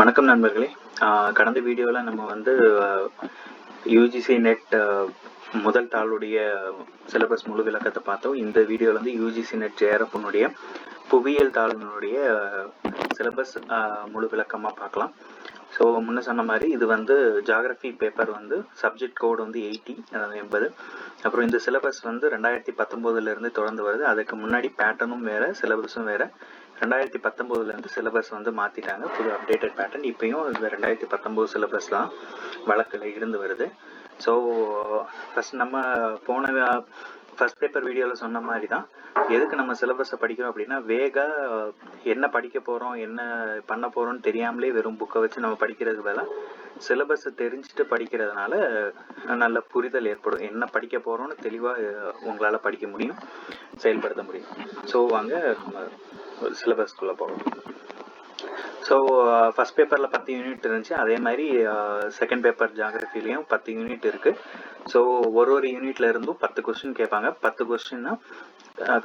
வணக்கம் நண்பர்களே. கடந்த வீடியோவில் நம்ம வந்து யூஜிசி நெட் முதல் தாளுடைய சிலபஸ் முழு விளக்கத்தை பார்த்தோம். இந்த வீடியோவில் வந்து யூஜிசி நெட் ஜேஆர்எஃப்னுடைய புவியியல் தாளினுடைய சிலபஸ் முழு விளக்கமாக பார்க்கலாம். ஸோ முன்ன சொன்ன மாதிரி இது வந்து ஜாகிரஃபி பேப்பர் வந்து சப்ஜெக்ட் கோடு வந்து 80. அப்புறம் இந்த சிலபஸ் வந்து 2019 தொடர்ந்து வருது. அதுக்கு முன்னாடி பேட்டர்னும் வேறு, சிலபஸும் வேறு. 2019 சிலபஸ் வந்து மாற்றிட்டாங்க, புது அப்டேட்டட் பேட்டர்ன். இப்பயும் 2019 சிலபஸ் தான் வழக்கில் இருந்து வருது. ஸோ ஃபஸ்ட் நம்ம போன ஃபஸ்ட் பேப்பர் வீடியோவில் சொன்ன மாதிரி தான், எதுக்கு நம்ம சிலபஸை படிக்கிறோம் அப்படின்னா, என்ன படிக்க போகிறோம், என்ன பண்ண போகிறோம்னு தெரியாமலே வெறும் புக்கை வச்சு நம்ம படிக்கிறதுக்கு பதிலாக சிலபஸை தெரிஞ்சுட்டு படிக்கிறதுனால நல்ல புரிதல் ஏற்படும். என்ன படிக்க போகிறோன்னு தெளிவாக உங்களால் படிக்க முடியும், செயல்படுத்த முடியும். ஸோ வாங்க நம்ம சிலபஸ்க்குள்ளே போகலாம். ஸோ ஃபஸ்ட் பேப்பரில் 10 யூனிட் இருந்துச்சு. அதே மாதிரி செகண்ட் பேப்பர் ஜாகிரஃபிலையும் 10 யூனிட் இருக்குது. ஸோ ஒரு யூனிட்ல இருந்தும் 10 கொஸ்டின் கேட்பாங்க. 10 கொஸ்டின்னா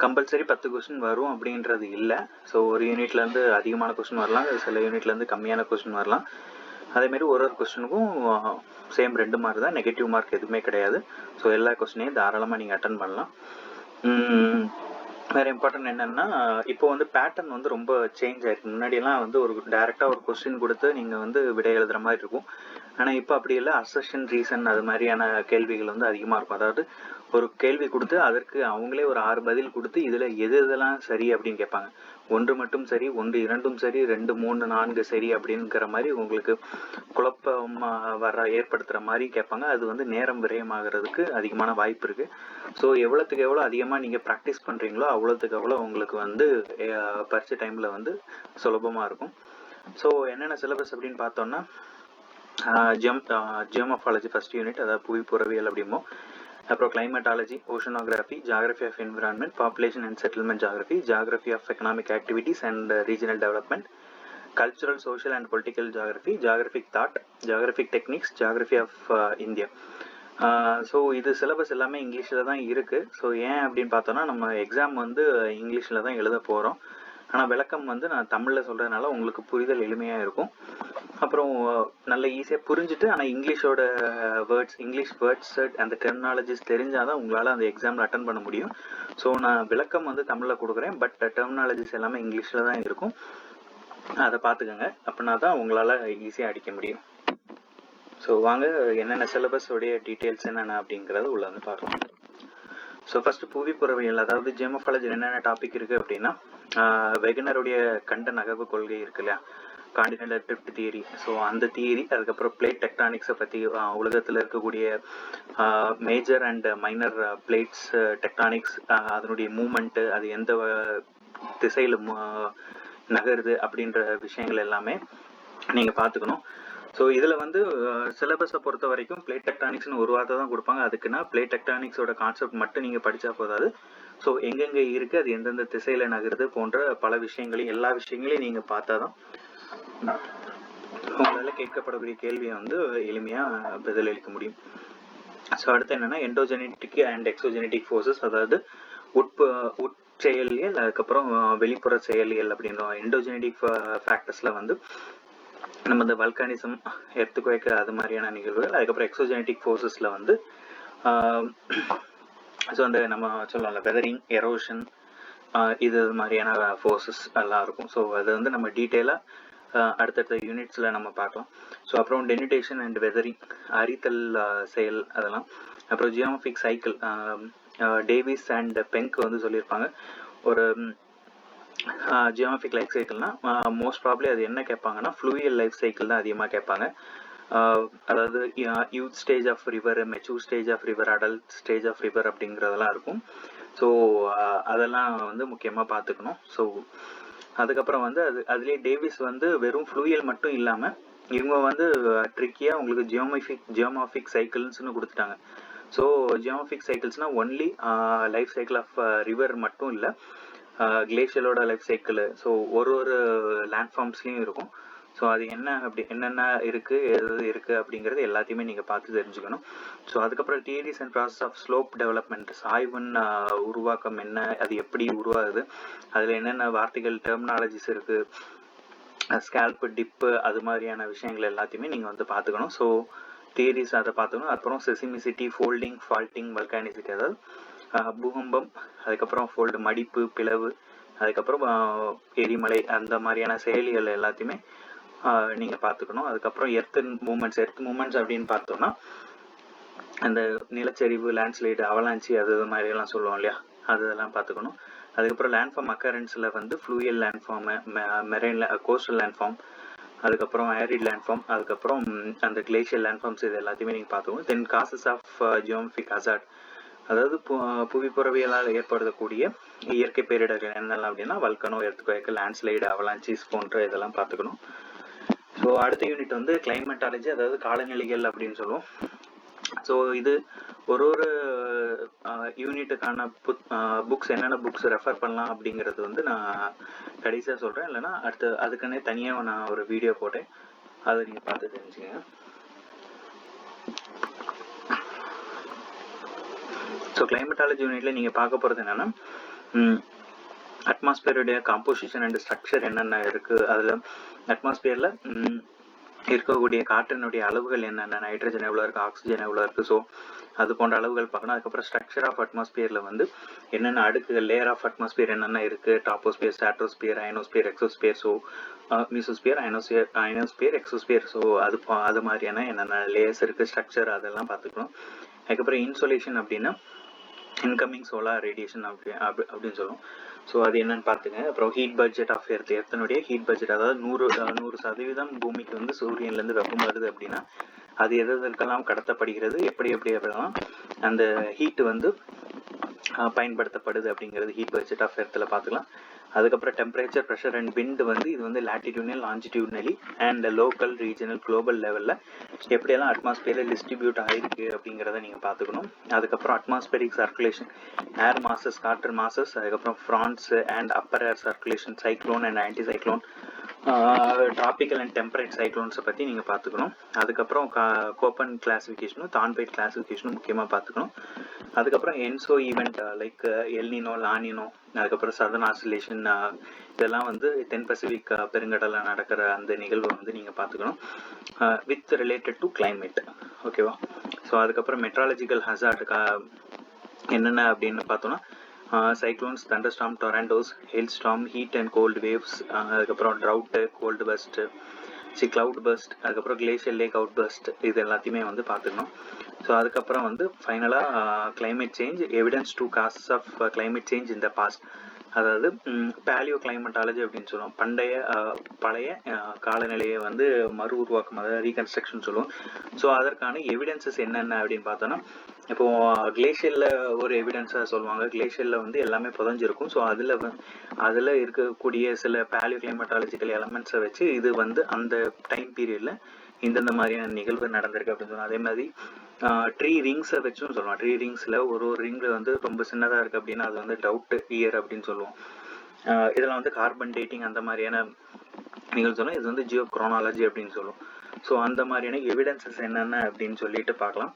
கம்பல்சரி 10 கொஸ்டின் வரும் அப்படின்றது இல்லை. ஸோ ஒரு யூனிட்லேருந்து அதிகமான கொஸ்டின் வரலாம், சில யூனிட்லேருந்து கம்மியான கொஸ்டின் வரலாம். அதேமாரி ஒரு கொஸ்டினுக்கும் சேம் 2 மார்க் தான், நெகட்டிவ் மார்க் எதுவுமே கிடையாது. ஸோ எல்லா கொஸ்டினையும் தாராளமாக நீங்கள் அட்டன் பண்ணலாம். வேறு இம்பார்ட்டன்ட் என்னென்னா, இப்போ வந்து பேட்டர்ன் வந்து ரொம்ப சேஞ்ச் ஆயிருக்கு. முன்னாடியெல்லாம் வந்து ஒரு டேரெக்டாக ஒரு கொஸ்டின் கொடுத்து நீங்கள் வந்து விடை எழுதுகிற மாதிரி இருக்கும். ஆனால் இப்போ அப்படி இல்லை, அசர்ஷன், ரீசன் அது மாதிரியான கேள்விகள் வந்து அதிகமாக இருக்கும். அதாவது ஒரு கேள்வி கொடுத்து அதற்கு அவங்களே ஒரு 6 பதில் கொடுத்து இதில் எதெல்லாம் சரி அப்படின்னு கேட்பாங்க. 1 மட்டும் சரி, 1 2 சரி, 2 3 4 சரி அப்படிங்கிற மாதிரி உங்களுக்கு குழப்பம் ஏற்படுத்துகிற மாதிரி கேட்பாங்க. அது வந்து நேரம் விரயமாகிறதுக்கு அதிகமான வாய்ப்பு இருக்குது. ஸோ எவ்வளோத்துக்கு எவ்வளோ அதிகமாக நீங்கள் ப்ராக்டிஸ் பண்ணுறீங்களோ அவ்வளோத்துக்கு எவ்வளோ உங்களுக்கு வந்து பரீட்சை டைமில் வந்து சுலபமாக இருக்கும். ஸோ என்னென்ன சிலபஸ் அப்படின்னு பார்த்தோன்னா, ஜியோமார்ஃபாலஜி ஃபர்ஸ்ட் யூனிட், அதாவது புவி புறவியல் அப்படிமோ. அப்புறம் climatology, oceanography, geography of environment, population and settlement geography, geography of economic activities and regional development, cultural, social and political geography, geographic thought, geographic techniques, geography of India. So இது syllabus எல்லாமே இங்கிலீஷில் தான் இருக்குது. ஸோ ஏன் அப்படின்னு பார்த்தோன்னா, நம்ம exam வந்து இங்கிலீஷில் தான் எழுத போகிறோம். ஆனால் விளக்கம் வந்து நான் தமிழில் சொல்கிறதுனால உங்களுக்கு புரிதல் எளிமையாக இருக்கும். அப்புறம் நல்ல ஈஸியாக புரிஞ்சுட்டு, ஆனால் இங்கிலீஷோட இங்கிலீஷ் வேர்ட்ஸ் அந்த டெர்மினாலஜிஸ் தெரிஞ்சால் தான் உங்களால் அந்த எக்ஸாமில் அட்டன் பண்ண முடியும். ஸோ நான் விளக்கம் வந்து தமிழில் கொடுக்குறேன், பட் டெர்மினாலஜிஸ் எல்லாமே இங்கிலீஷில் தான் இருக்கும். அதை பார்த்துக்கோங்க, அப்படின்னா தான் உங்களால் ஈஸியாக அடிக்க முடியும். ஸோ வாங்க என்னென்ன சிலபஸோடைய டீட்டெயில்ஸ் என்னென்ன அப்படிங்கிறத உள்ள வந்து பார்க்கலாம். ஸோ ஃபஸ்ட்டு புவி புறவியல், அதாவது ஜியோமார்ஃபாலஜி என்னென்ன டாபிக் இருக்குது அப்படின்னா, வெகனருடைய கண்ட நகர்வு கொள்கை இருக்கு இல்லையா, காண்டினென்டல் ட்ரிப்ட் தியரி. ஸோ அந்த தியரி, அதுக்கப்புறம் பிளேட் டெக்டானிக்ஸை பற்றி, உலகத்தில் இருக்கக்கூடிய major and minor plates tectonics, அதனுடைய மூமெண்ட்டு, அது எந்த திசையில் நகருது அப்படின்ற விஷயங்கள் எல்லாமே நீங்கள் பார்த்துக்கணும். ஸோ இதில் வந்து சிலபஸை பொறுத்த வரைக்கும் பிளேட் டெக்டானிக்ஸ்னு ஒரு வார்த்தை தான் கொடுப்பாங்க. அதுக்குன்னா பிளேட் டெக்டானிக்ஸோட கான்செப்ட் மட்டும் நீங்கள் படித்தா போதாது. ஸோ எங்கெங்கே இருக்குது, அது எந்தெந்த திசையில் நகருது போன்ற பல விஷயங்களையும் எல்லா விஷயங்களையும் நீங்கள் பார்த்தா தான் உங்களால் கேட்கப்படக்கூடிய கேள்வியை வந்து எளிமையாக பதிலளிக்க முடியும். ஸோ அடுத்து என்னென்னா, எண்டோஜெனட்டிக் அண்ட் எக்ஸோஜெனட்டிக் ஃபோர்ஸஸ், அதாவது உட்செயலியல், அதுக்கப்புறம் வெளிப்புற செயலியல் அப்படின்ற எண்டோஜெனட்டிக் ஃபேக்டர்ஸில் வந்து நம்ம இந்த வல்கானிசம், எர்த்குவேக் அது மாதிரியான நிகழ்வுகள். அதுக்கப்புறம் எக்ஸோஜெனட்டிக் ஃபோர்ஸஸில் வந்து ஸோ அந்த நம்ம சொல்லலாம்ல வெதரிங், எரோஷன், இது மாதிரியான ஃபோர்ஸஸ் எல்லாம் இருக்கும். ஸோ அது வந்து நம்ம டீட்டெயிலாக அடுத்தடுத்த யூனிட்ஸில் நம்ம பார்க்கலாம். ஸோ அப்புறம் டெனிடேஷன் அண்ட் வெதரிங், அரித்தல் செயல் அதெல்லாம். அப்புறம் ஜியோமெட்ரிக் சைக்கிள், டேவிஸ் அண்ட் பெங்க் வந்து சொல்லியிருப்பாங்க. ஒரு ஜியோமெட்ரிக் லைஃப் சைக்கிள்னா மோஸ்ட் ப்ராப்ளி அது என்ன கேட்பாங்கன்னா, ஃப்ளூயியல் லைஃப் சைக்கிள் தான் அதிகமாக கேட்பாங்க. அதாவது youth stage of river, mature stage of river, adult stage of river அப்படிங்கிறதெல்லாம் இருக்கும். ஸோ அதெல்லாம் வந்து முக்கியமாக பார்த்துக்கணும். ஸோ அதுக்கப்புறம் வந்து அதுலேயே டேவிஸ் வந்து வெறும் ஃப்ளூயியல் மட்டும் இல்லாமல் இவங்க வந்து ட்ரிக்கியாக உங்களுக்கு ஜியோமார்ஃபிக் சைக்கிள்ஸ்னு கொடுத்துட்டாங்க. ஸோ ஜியோமார்ஃபிக் சைக்கிள்ஸ்னால் only life cycle of river மட்டும் இல்லை, கிளேஷியலோட லைஃப் சைக்கிள். ஸோ ஒரு லேண்ட்ஃபார்ம்ஸ்லையும் இருக்கும். ஸோ அது என்னென்ன இருக்குது, எது இருக்குது அப்படிங்கிறது எல்லாத்தையுமே நீங்கள் பார்த்து தெரிஞ்சுக்கணும். ஸோ அதுக்கப்புறம் theories and process of slope development, சாய்வின் உருவாக்கம் என்ன, அது எப்படி உருவாகுது, அதில் என்னென்ன வார்த்தைகள் டெர்மினாலஜிஸ் இருக்குது, ஸ்கேல்ப் டிப்பு அது மாதிரியான விஷயங்கள் எல்லாத்தையுமே நீங்கள் வந்து பார்த்துக்கணும். ஸோ தியரிஸ் அதை பார்த்துக்கணும். அப்புறம் செசிமிசிட்டி, ஃபோல்டிங், ஃபால்ட்டிங், வல்கானிசிட்டி, அதாவது பூகம்பம், அதுக்கப்புறம் ஃபோல்டு மடிப்பு, பிளவு, அதுக்கப்புறம் எரிமலை, அந்த மாதிரியான செயலிகள் எல்லாத்தையுமே நீங்கள் பார்த்துக்கணும். அதுக்கப்புறம் எர்த் மூமெண்ட்ஸ் அப்படின்னு பார்த்தோம்னா அந்த நிலச்சரிவு, லேண்ட்ஸ்லைடு, அவலாஞ்சி, அது மாதிரியெல்லாம் சொல்லுவோம் இல்லையா, அதெல்லாம் பார்த்துக்கணும். அதுக்கப்புறம் லேண்ட்ஃபார்ம் அக்கரன்ஸில் வந்து ஃப்ளூயல் லேண்ட்ஃபார்மு, மெரைன் கோஸ்டல் லேண்ட்ஃபார்ம், அதுக்கப்புறம் ஏரிட் லேண்ட்ஃபார்ம், அதுக்கப்புறம் அந்த கிளேஷியல் லேண்ட்ஃபார்ம்ஸ், இது எல்லாத்தையுமே நீங்கள் பார்த்துக்கணும். தென் காசஸ் ஆஃப் ஜியோமெட்ரிக் ஹசார்ட், அதாவது புவிப்புறவியலால் ஏற்படுத்தக்கூடிய இயற்கை பேரிடர்கள் என்னெல்லாம் அப்படின்னா வல்கனோ, எர்த்குவேக், லேண்ட்ஸ்லைடு, அவலாஞ்சிஸ் போன்ற இதெல்லாம் பார்த்துக்கணும். ஸோ அடுத்த யூனிட் வந்து கிளைமேட்டாலஜி, அதாவது காலநிலைகள் அப்படின்னு சொல்லுவோம். ஸோ இது ஒரு யூனிட்டுக்கான புக்ஸ் என்னென்ன புக்ஸ் ரெஃபர் பண்ணலாம் அப்படிங்கிறது வந்து நான் கடைசியாக சொல்கிறேன். இல்லைன்னா அடுத்து அதுக்குன்னே தனியாக நான் ஒரு வீடியோ போட்டேன், அதை நீங்கள் பார்த்து தெரிஞ்சுக்கங்க. ஸோ கிளைமேட்டாலஜி யூனிட்ல நீங்கள் பார்க்க போகிறது என்னென்னா அட்மாஸ்பியருடைய காம்போசிஷன் அண்ட் ஸ்ட்ரக்சர் என்னென்ன இருக்குது, அதில் அட்மாஸ்பியரில் இருக்கக்கூடிய காற்றினுடைய அளவுகள் என்னென்ன, நைட்ரஜன் எவ்வளோ இருக்குது, ஆக்சிஜன் எவ்வளோ இருக்குது, ஸோ அது போன்ற அளவுகள் பார்க்கணும். அதுக்கப்புறம் ஸ்ட்ரக்சர் ஆஃப் அட்மாஸ்பியரில் வந்து என்னென்ன அடுக்குகள், லேயர் ஆஃப் அட்மாஸ்பியர் என்னென்ன இருக்குது, troposphere, stratosphere, ionosphere, exosphere, so mesosphere, ionosphere, exosphere, so அது மாதிரியான என்னென்ன லேயர்ஸ் இருக்குது, ஸ்ட்ரக்சர், அதெல்லாம் பார்த்துக்கணும். அதுக்கப்புறம் இன்சோலேஷன் அப்படின்னா இன்கமிங் சோலார் ரேடியேஷன் அப்படின்னு சொல்லுவோம். ஸோ அது என்னன்னு பார்த்துங்க. அப்புறம் ஹீட் பட்ஜெட் ஆஃப் எர்த்தனுடைய ஹீட் பட்ஜெட், அதாவது 100% பூமிக்கு வந்து சூரியன்லேருந்து வெப்பம் வருது அப்படின்னா அது எதற்கெல்லாம் கடத்தப்படுகிறது, எப்படிலாம் அந்த ஹீட் வந்து பயன்படுத்தப்படுது அப்படிங்கிறது ஹீட் பட்ஜெட் ஆஃப் எர்த்தில் பார்த்துக்கலாம். அதுக்கப்புறம் டெம்பரேச்சர், ப்ரெஷர் அண்ட் விண்ட் வந்து இது வந்து latitudinal, longitudinally and local, regional, global லெவலில் எப்படியெல்லாம் அட்மாஸ்பியரில் டிஸ்ட்ரிபியூட் ஆகிருக்கு அப்படிங்கிறத நீங்கள் பார்த்துக்கணும். அதுக்கப்புறம் அட்மாஸ்பியரிக் சர்க்குலேஷன், ஏர் மாசஸ், காற்று மாசஸ், அதுக்கப்புறம் fronts and upper air circulation, cyclone and anti cyclone, tropical and temperate சைக்ளோன்ஸை பற்றி நீங்கள் பார்த்துக்கணும். அதுக்கப்புறம் கோப்பன் கிளாசிஃபிகேஷனும் தான்பேட் கிளாசிஃபிகேஷனும் முக்கியமாக பார்த்துக்கணும். அதுக்கப்புறம் Enzo event like El Niño, La Niña, அதுக்கப்புறம் சதர்ன் ஆசிலேஷன், இதெல்லாம் வந்து தென் பசிபிக் பெருங்கடலில் நடக்கிற அந்த நிகழ்வை வந்து நீங்கள் பார்த்துக்கணும் வித் ரிலேட்டட் டு கிளைமேட். ஓகேவா? ஸோ அதுக்கப்புறம் மெட்ராலஜிக்கல் ஹசார்டு என்னென்ன அப்படின்னு பார்த்தோன்னா cyclones, thunderstorm, tornadoes, hail storm, heat and cold waves, அதுக்கப்புறம் drought, cold burst, cloud burst, அதுக்கப்புறம் கிளேஷியல் லேக் அவுட் பஸ்ட், இது எல்லாத்தையுமே வந்து பார்த்துக்கணும். ஸோ அதுக்கப்புறம் வந்து ஃபைனலாக climate change, evidence to causes of climate change in the past, அதாவது பேலியோ கிளைமேட்டாலஜி அப்படின்னு சொல்லுவோம். பழைய காலநிலையை வந்து மறு உருவாக்கம், அதாவது ரீகன்ஸ்ட்ரக்ஷன் சொல்லுவோம். ஸோ அதற்கான எவிடன்சஸ் என்னென்ன அப்படின்னு பார்த்தோன்னா, இப்போ கிளேஷியலில் ஒரு எவிடன்ஸாக சொல்லுவாங்க. கிளேஷியலில் வந்து எல்லாமே புதஞ்சிருக்கும். ஸோ அதில் இருக்கக்கூடிய சில பேலியோ கிளைமேட்டாலஜிக்கல் எலமெண்ட்ஸை வச்சு இது வந்து அந்த டைம் பீரியடில் இந்தந்த மாதிரியான நிகழ்வு நடந்திருக்கு அப்படின்னு சொல்லுவோம். அதே மாதிரி ட்ரீ ரிங்ஸை வச்சும் சொல்லுவோம். ட்ரீ ரிங்ஸில் ஒரு ரிங்கு வந்து ரொம்ப சின்னதாக இருக்குது அப்படின்னா அது வந்து டவுட் இயர் அப்படின்னு சொல்லுவோம். இதெல்லாம் வந்து கார்பன் டேட்டிங் அந்த மாதிரியான நிகழ்வு சொல்லுவோம். இது வந்து ஜியோ குரோனாலஜி அப்படின்னு சொல்லுவோம். ஸோ அந்த மாதிரியான எவிடன்சஸ் என்னென்ன அப்படின்னு சொல்லிட்டு பார்க்கலாம்.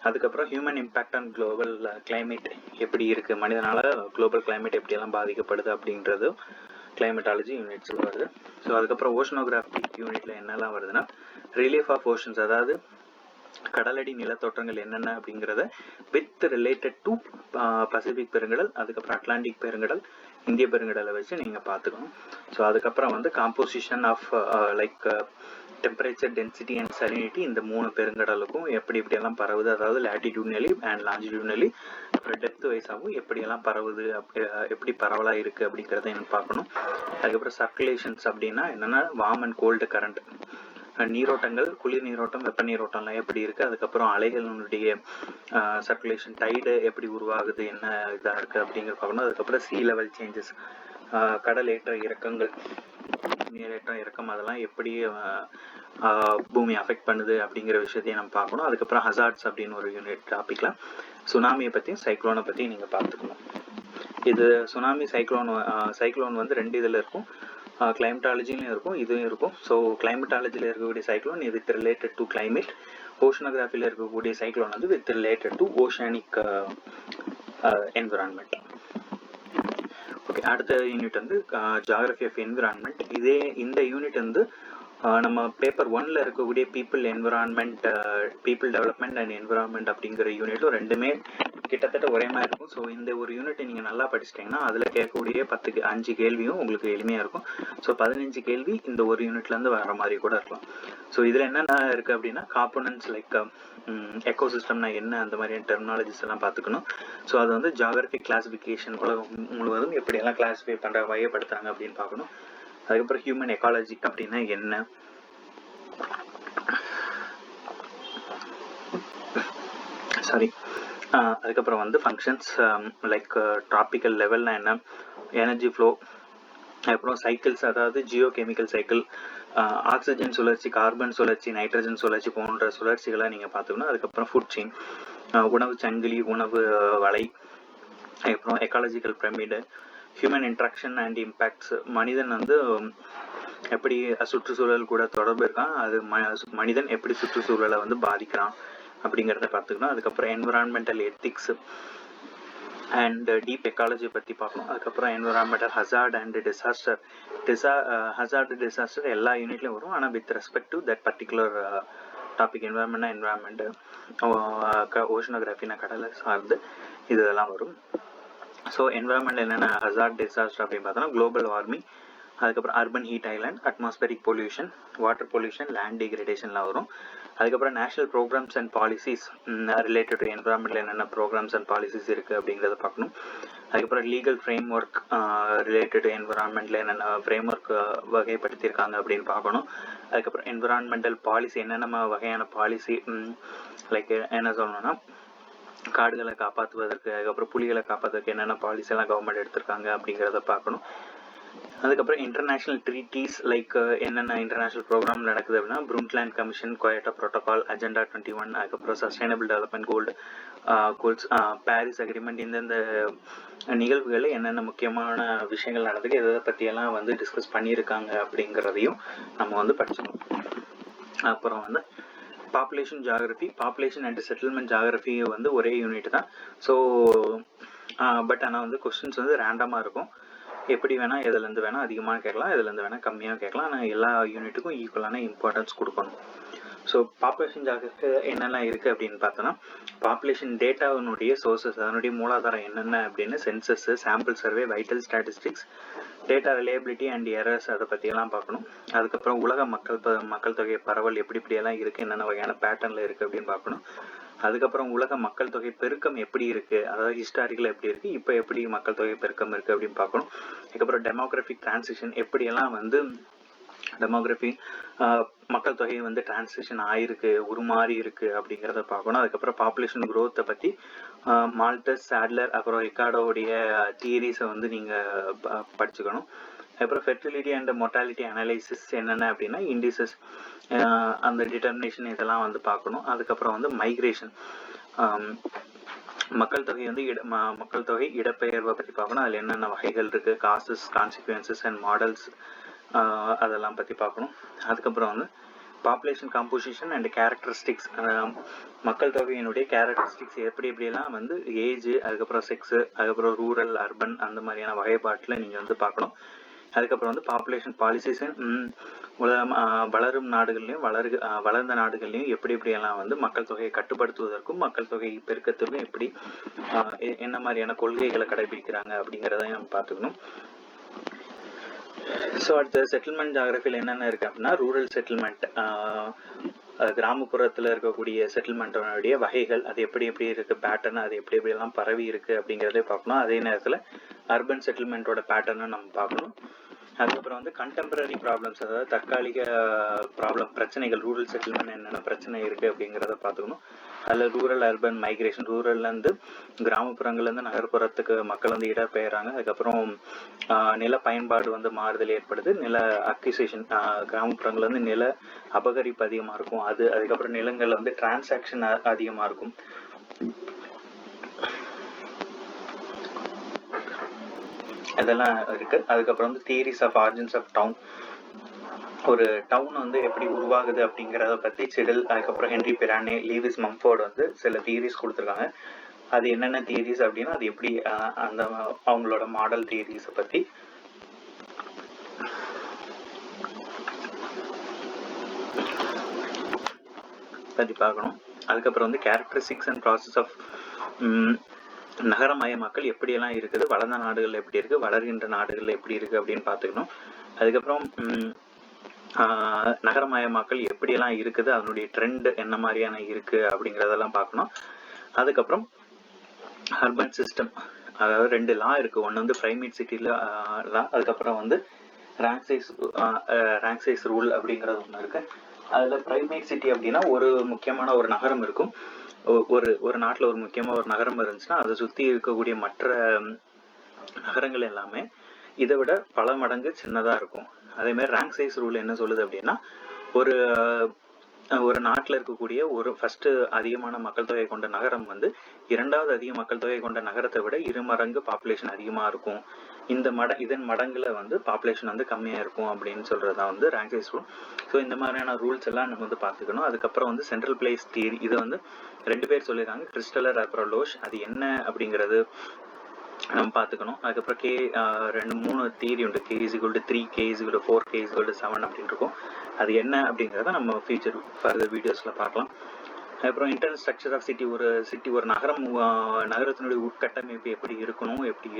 அதுக்கப்புறம் human impact on global climate எப்படி இருக்குது, மனிதனால் குளோபல் கிளைமேட் எப்படியெல்லாம் பாதிக்கப்படுது அப்படின்றது கிளைமேட்டாலஜி யூனிட்ஸில் வருது. ஸோ அதுக்கப்புறம் ஓஷனோகிராஃபிக் யூனிட்டில் என்னெல்லாம் வருதுன்னா ரிலீஃப் ஆஃப் ஓஷன்ஸ், அதாவது கடலடி நிலத்தோற்றங்கள் என்னென்ன அப்படிங்கிறத வித் ரிலேட்டட் டு பசிபிக் பெருங்கடல், அதுக்கப்புறம் அட்லாண்டிக் பெருங்கடல், இந்திய பெருங்கடலை வச்சு நீங்கள் பார்த்துக்கணும். ஸோ அதுக்கப்புறம் வந்து composition of like temperature, density and salinity இந்த 3 பெருங்கடலுக்கும் எப்படியெல்லாம் பரவுது, அதாவது லேட்டிடியூட்னலி அண்ட் லாஞ்சிடியூட்னலி, அப்புறம் டெப்த் வைஸாகவும் எப்படியெல்லாம் பரவுது, எப்படி பரவலாக இருக்குது அப்படிங்கிறத எனக்கு பார்க்கணும். அதுக்கப்புறம் சர்க்குலேஷன்ஸ் அப்படின்னா என்னென்னா வார்ம் அண்ட் கோல்டு கரண்ட், நீரோட்டங்கள், குளிர் நீரோட்டம், வெப்ப நீரோட்டம்லாம் எப்படி இருக்குது, அதுக்கப்புறம் அலைகளினுடைய சர்க்குலேஷன், டைடு எப்படி உருவாகுது, என்ன இதாக இருக்குது அப்படிங்கிற பார்க்கணும். அதுக்கப்புறம் சீ லெவல் சேஞ்சஸ், கடல் ஏற்ற இறக்கங்கள், நீரேற்றம் இறக்கம், அதெல்லாம் எப்படி பூமி அஃபெக்ட் பண்ணுது அப்படிங்கிற விஷயத்தையும் நம்ம பார்க்கணும். அதுக்கப்புறம் ஹசார்ட்ஸ் அப்படின்னு ஒரு யூனிட் டாப்பிக்கில் சுனாமியை பற்றியும் சைக்ளோனை பற்றியும் நீங்கள் பார்த்துக்கணும். இது சுனாமி, சைக்ளோன் வந்து 2 இதில் இருக்கும். கிளைமேட்டாலஜிலையும் இருக்கும், இதுவும் இருக்கும். ஸோ கிளைமேட்டாலஜியில் இருக்கக்கூடிய cyclone with related to climate, ஓஷனோகிராஃபியில் இருக்கக்கூடிய சைக்ளோன் வந்து with related to oceanic environment. Okay, okay, அடுத்த யூனிட் வந்து ஜியாகிரபி ஆஃப் என்விரான்மெண்ட். இந்த யூனிட் வந்து நம்ம பேப்பர் 1ல இருக்கக்கூடிய பீப்புள் டெவலப்மெண்ட் அண்ட் என்விரான்மெண்ட் அப்படிங்கிற யூனிட்டும் ரெண்டுமே கிட்டத்தட்ட ஒரே மாதிரி இருக்கும். ஸோ இந்த ஒரு யூனிட்டை நீங்கள் நல்லா படிச்சிட்டிங்கன்னா அதில் கேட்கக்கூடிய 5 கேள்வியும் உங்களுக்கு எளிமையாக இருக்கும். ஸோ 15 கேள்வி இந்த ஒரு யூனிட்லேருந்து வர மாதிரி கூட இருக்கலாம். ஸோ இதில் என்னென்ன இருக்குது அப்படின்னா, காம்போனன்ட்ஸ் லைக் எக்கோசிஸ்டம்னா என்ன, அந்த மாதிரியான டெர்மினாலஜிஸ் எல்லாம் பார்த்துக்கணும். ஸோ அது வந்து ஜியாகிரபிக் கிளாசிஃபிகேஷன் உலகம் முழுவதும் எப்படியெல்லாம் கிளாஸிஃபை பண்ணுற வகைப்படுத்துறாங்க அப்படின்னு பார்க்கணும். அதுக்கப்புறம் ஹியூமன் எக்காலஜி அப்படின்னா என்ன, அதுக்கப்புறம் வந்து ஃபங்க்ஷன்ஸ் லைக் ட்ராபிக்கல் லெவல்னா என்ன, எனர்ஜி ஃப்ளோ, அப்புறம் சைக்கிள்ஸ், அதாவது ஜியோ கெமிக்கல் சைக்கிள், ஆக்சிஜன் சுழற்சி, கார்பன் சுழற்சி, நைட்ரஜன் சுழற்சி போன்ற சுழற்சிகளை நீங்கள் பார்த்துக்கணும். அதுக்கப்புறம் ஃபுட் செயின், உணவு சங்கிலி, உணவு வலை, அப்புறம் ecological pyramid, human interaction and impacts, மனிதன் வந்து எப்படி சுற்றுச்சூழல் கூட தொடர்பு இருக்கான், அது மனிதன் எப்படி சுற்றுச்சூழலை வந்து பாதிக்கிறான் அப்படிங்கிறத பார்த்துக்கணும். அதுக்கப்புறம் environmental ethics and deep ecology பற்றி பார்க்கணும். அதுக்கப்புறம் environmental hazard and disaster. Disaster எல்லா யூனிட்லையும் வரும், ஆனால் with respect to that particular topic. Environment, ஓஷனோகிராஃபினா கடலை சார்ந்து இதெல்லாம் வரும். ஸோ என்விரான்மெண்ட் என்னென்ன ஹசார்ட் டிசாஸ்டர் அப்படின்னு பார்த்தோன்னா, குளோபல் வார்மிங், அதுக்கப்புறம் urban heat island, atmospheric pollution, water pollution, land டிகிரேடேஷன்லாம் வரும். அதுக்கப்புறம் national programs and policies related to என்விரான்மெண்ட்டில் என்னென்ன ப்ரோக்ராம்ஸ் அண்ட் பாலிசிஸ் இருக்குது அப்படிங்கிறத பார்க்கணும். அதுக்கப்புறம் legal frame work related to என்விரான்மெண்ட்டில் என்னென்ன ஃப்ரேம் ஒர்க் வகைப்படுத்தியிருக்காங்க அப்படின்னு பார்க்கணும். அதுக்கப்புறம் என்விரான்மெண்டல் பாலிசி, என்னென்ன வகையான பாலிசி, லைக் என்ன சொல்லணும்னா, காடுகளை காப்பாற்றுவதற்கு, அதுக்கப்புறம் புலிகளை காப்பாற்றுவதற்கு என்னென்ன பாலிசியெல்லாம் கவர்மெண்ட் எடுத்திருக்காங்க அப்படிங்கிறத பார்க்கணும். அதுக்கப்புறம் இன்டர்நேஷ்னல் ட்ரீட்டீஸ், லைக் என்னென்ன இன்டர்நேஷ்னல் ப்ரோக்ராம் நடக்குது அப்படின்னா, ப்ரூண்ட்லேண்ட் கமிஷன், கொயட்டோ ப்ரோட்டோகால், அஜெண்டா 21, அதுக்கப்புறம் sustainable development goals, Paris agreement. இந்தந்த நிகழ்வுகளில் என்னென்ன முக்கியமான விஷயங்கள் நடந்துக்கு, எதை பற்றியெல்லாம் வந்து டிஸ்கஸ் பண்ணியிருக்காங்க அப்படிங்கிறதையும் நம்ம வந்து படிச்சுக்கணும். அப்புறம் வந்து population geography, population and settlement geography வந்து ஒரே யூனிட் தான். ஸோ பட் ஆனால் வந்து கொஸ்டின்ஸ் வந்து ரேண்டமாக இருக்கும். எப்படி வேணால் எதுலேருந்து வேணால் அதிகமாக கேட்கலாம், எதுலேருந்து வேணால் கம்மியாக கேட்கலாம். ஆனால் எல்லா யூனிட்டுக்கும் ஈக்குவலான இம்பார்ட்டன்ஸ் கொடுக்கணும். ஸோ பாப்புலேஷன் ஜியாகிரபி என்னெல்லாம் இருக்குது அப்படின்னு பார்த்தோன்னா, பாப்புலேஷன் டேட்டாவினுடைய சோர்சஸ், அதனுடைய மூலாதாரம் என்னென்ன அப்படின்னு census, sample survey, vital statistics, data reliability and errors, அதை பற்றியெல்லாம் பார்க்கணும். அதுக்கப்புறம் உலக மக்கள் தொகை பரவல் எப்படியெல்லாம் இருக்குது, என்னென்ன வகையான பேட்டர்னில் இருக்குது அப்படின்னு பார்க்கணும். அதுக்கப்புறம் உலக மக்கள் தொகை பெருக்கம் எப்படி இருக்குது, அதாவது ஹிஸ்டாரிக்கல் எப்படி இருக்குது, இப்போ எப்படி மக்கள் தொகை பெருக்கம் இருக்குது அப்படின்னு பார்க்கணும். அதுக்கப்புறம் டெமோகிராஃபிக் டிரான்சிஷன், எப்படியெல்லாம் வந்து டெமோகிராஃபி மக்கள் தொகை வந்து டிரான்சிஷன் ஆயிருக்கு, உருமாறி இருக்கு அப்படிங்கிறத பார்க்கணும். அதுக்கப்புறம் பாப்புலேஷன் குரோத்தை பற்றி மால்டஸ், சாட்லர், அப்புறம் ரிகார்டோடைய தியரிஸை வந்து நீங்கள் படிச்சுக்கணும். அப்புறம் ஃபெர்டிலிட்டி அண்ட் மொர்டாலிட்டி அனலைசிஸ் என்னென்ன அப்படின்னா, இண்டிசஸ், அந்த டிட்டர்மினேஷன் இதெல்லாம் வந்து பார்க்கணும். அதுக்கப்புறம் வந்து மைக்ரேஷன், மக்கள் தொகை வந்து மக்கள் தொகை இடப்பெயர்வை பற்றி பார்க்கணும். அதில் என்னென்ன வகைகள் இருக்குது, காசஸ், கான்சிக்வன்சஸ் அண்ட் மாடல்ஸ், அதெல்லாம் பற்றி பார்க்கணும். அதுக்கப்புறம் வந்து பாப்புலேஷன் காம்போசிஷன் அண்ட் கேரக்டரிஸ்டிக்ஸ், மக்கள் தொகையினுடைய கேரக்டரிஸ்டிக்ஸ் எப்படியெல்லாம் வந்து ஏஜ், அதுக்கப்புறம் செக்ஸு, அதுக்கப்புறம் ரூரல், அர்பன், அந்த மாதிரியான வகைப்பாட்டில் நீங்கள் வந்து பார்க்கணும். அதுக்கப்புறம் வந்து பாப்புலேஷன் பாலிசிஸ், வளரும் நாடுகள்லையும் வளர்ந்த நாடுகள்லையும் எப்படியெல்லாம் வந்து மக்கள் தொகையை கட்டுப்படுத்துவதற்கும் மக்கள் தொகை பெருக்கத்திற்கும் எப்படி என்ன மாதிரியான கொள்கைகளை கடைபிடிக்கிறாங்க அப்படிங்கிறதையும் நம்ம பார்த்துக்கணும். ஸோ அடுத்த செட்டில்மெண்ட் ஜியாகிரபியில் என்னென்ன இருக்குது அப்படின்னா, ரூரல் செட்டில்மெண்ட், கிராமப்புறத்தில் இருக்கக்கூடிய செட்டில்மெண்ட்டோடைய வகைகள், அது எப்படி இருக்குது பேட்டர்ன், அது எப்படியெல்லாம் பரவி இருக்குது அப்படிங்கிறதே பார்க்கணும். அதே நேரத்தில் அர்பன் செட்டில்மெண்ட்டோட பேட்டர்னை நம்ம பார்க்கணும். அதுக்கப்புறம் வந்து கண்டெம்பரரி ப்ராப்ளம்ஸ், அதாவது தற்காலிக பிரச்சனைகள், ரூரல் செட்டில்மெண்ட் என்னென்ன பிரச்சனை இருக்குது அப்படிங்கிறத பார்த்துக்கணும். அதில் ரூரல் அர்பன் மைக்ரேஷன், ரூரல்லேருந்து கிராமப்புறங்கள்லேருந்து நகர்ப்புறத்துக்கு மக்கள் வந்து இடம்பெயர்றாங்க. அதுக்கப்புறம் நில பயன்பாடு வந்து மாறுதல் ஏற்படுது, நில அக்விசேஷன், கிராமப்புறங்கள்லேருந்து நில அபகரிப்பு அதிகமாக இருக்கும். அதுக்கப்புறம் நிலங்களில் வந்து டிரான்சாக்ஷன் அதிகமாக இருக்கும். இதெல்லாம் இருக்கு. அதுக்கப்புறம் வந்து theories of origins of town, ஒரு டவுன் வந்து எப்படி உருவாகுது அப்படிங்கிறத பற்றி சிடில், அதுக்கப்புறம் ஹென்ரி பிரானே, லீவிஸ் மம்ஃபோர்ட் வந்து சில தியரிஸ் கொடுத்துருக்காங்க. அது என்னென்ன தியரிஸ் அப்படின்னா அது எப்படி அந்த அவங்களோட மாடல் தியரிஸை பற்றி பார்க்கணும். அதுக்கப்புறம் வந்து கேரக்டரிஸ்டிக்ஸ் அண்ட் ப்ராசஸ் ஆஃப் நகரமயமாக்கல் எப்படியெல்லாம் இருக்குது, வளர்ந்த நாடுகள் எப்படி இருக்குது, வளர்கின்ற நாடுகள் எப்படி இருக்குது அப்படின்னு பார்த்துக்கணும். அதுக்கப்புறம் நகரமயமாக்கல் எப்படியெல்லாம் இருக்குது, அதனுடைய ட்ரெண்ட் என்ன மாதிரியான இருக்குது அப்படிங்கிறதெல்லாம் பார்க்கணும். அதுக்கப்புறம் அர்பன் சிஸ்டம், அதாவது 2 லா இருக்குது. ஒன்று வந்து பிரைமேட் சிட்டியில் லா, அதுக்கப்புறம் வந்து ரேங்க் சைஸ் ரூல் அப்படிங்கிறது ஒன்று இருக்குது. அதில் பிரைமேட் சிட்டி அப்படின்னா ஒரு முக்கியமான ஒரு நகரம் இருக்கும். ஒரு நாட்டில் ஒரு முக்கியமாக ஒரு நகரம் இருந்துச்சுன்னா அதை சுற்றி இருக்கக்கூடிய மற்ற நகரங்கள் எல்லாமே இதை விட பல மடங்கு சின்னதாக இருக்கும். அதேமாதிரி ரேங்க் சைஸ் ரூல் என்ன சொல்லுது அப்படின்னா ஒரு நாட்டில் இருக்கக்கூடிய ஒரு ஃபர்ஸ்ட் அதிகமான மக்கள் தொகை கொண்ட நகரம் வந்து 2வது அதிக மக்கள் தொகை கொண்ட நகரத்தை விட 2 மடங்கு பாப்புலேஷன் அதிகமாக இருக்கும். இதன் மடங்குல வந்து பாப்புலேஷன் வந்து கம்மியாக இருக்கும் அப்படின்னு சொல்றதுதான் வந்து ரேங்க் சைஸ் ரூல். ஸோ இந்த மாதிரியான ரூல்ஸ் எல்லாம் நம்ம வந்து பார்த்துக்கணும். அதுக்கப்புறம் வந்து சென்ட்ரல் பிளேஸ் தியரி, இதை வந்து 2 பேர் சொல்லியிருக்காங்க, கிறிஸ்டலர் அப்புறம் லோஷ். அது என்ன அப்படிங்கிறது நம்ம பார்த்துக்கணும். அதுக்கப்புறம் 3 தியரி உண்டு. K=3, K=4, K=7 அப்படின்னு இருக்கும். அது என்ன அப்படிங்கிறத நம்ம ஃபியூச்சர் ஃபர்தர் வீடியோஸில் பார்க்கலாம். அப்புறம் இன்டர்னல் ஸ்ட்ரக்சர் ஆஃப் சிட்டி, ஒரு நகரத்தினுடைய உட்கட்டமைப்பு எப்படி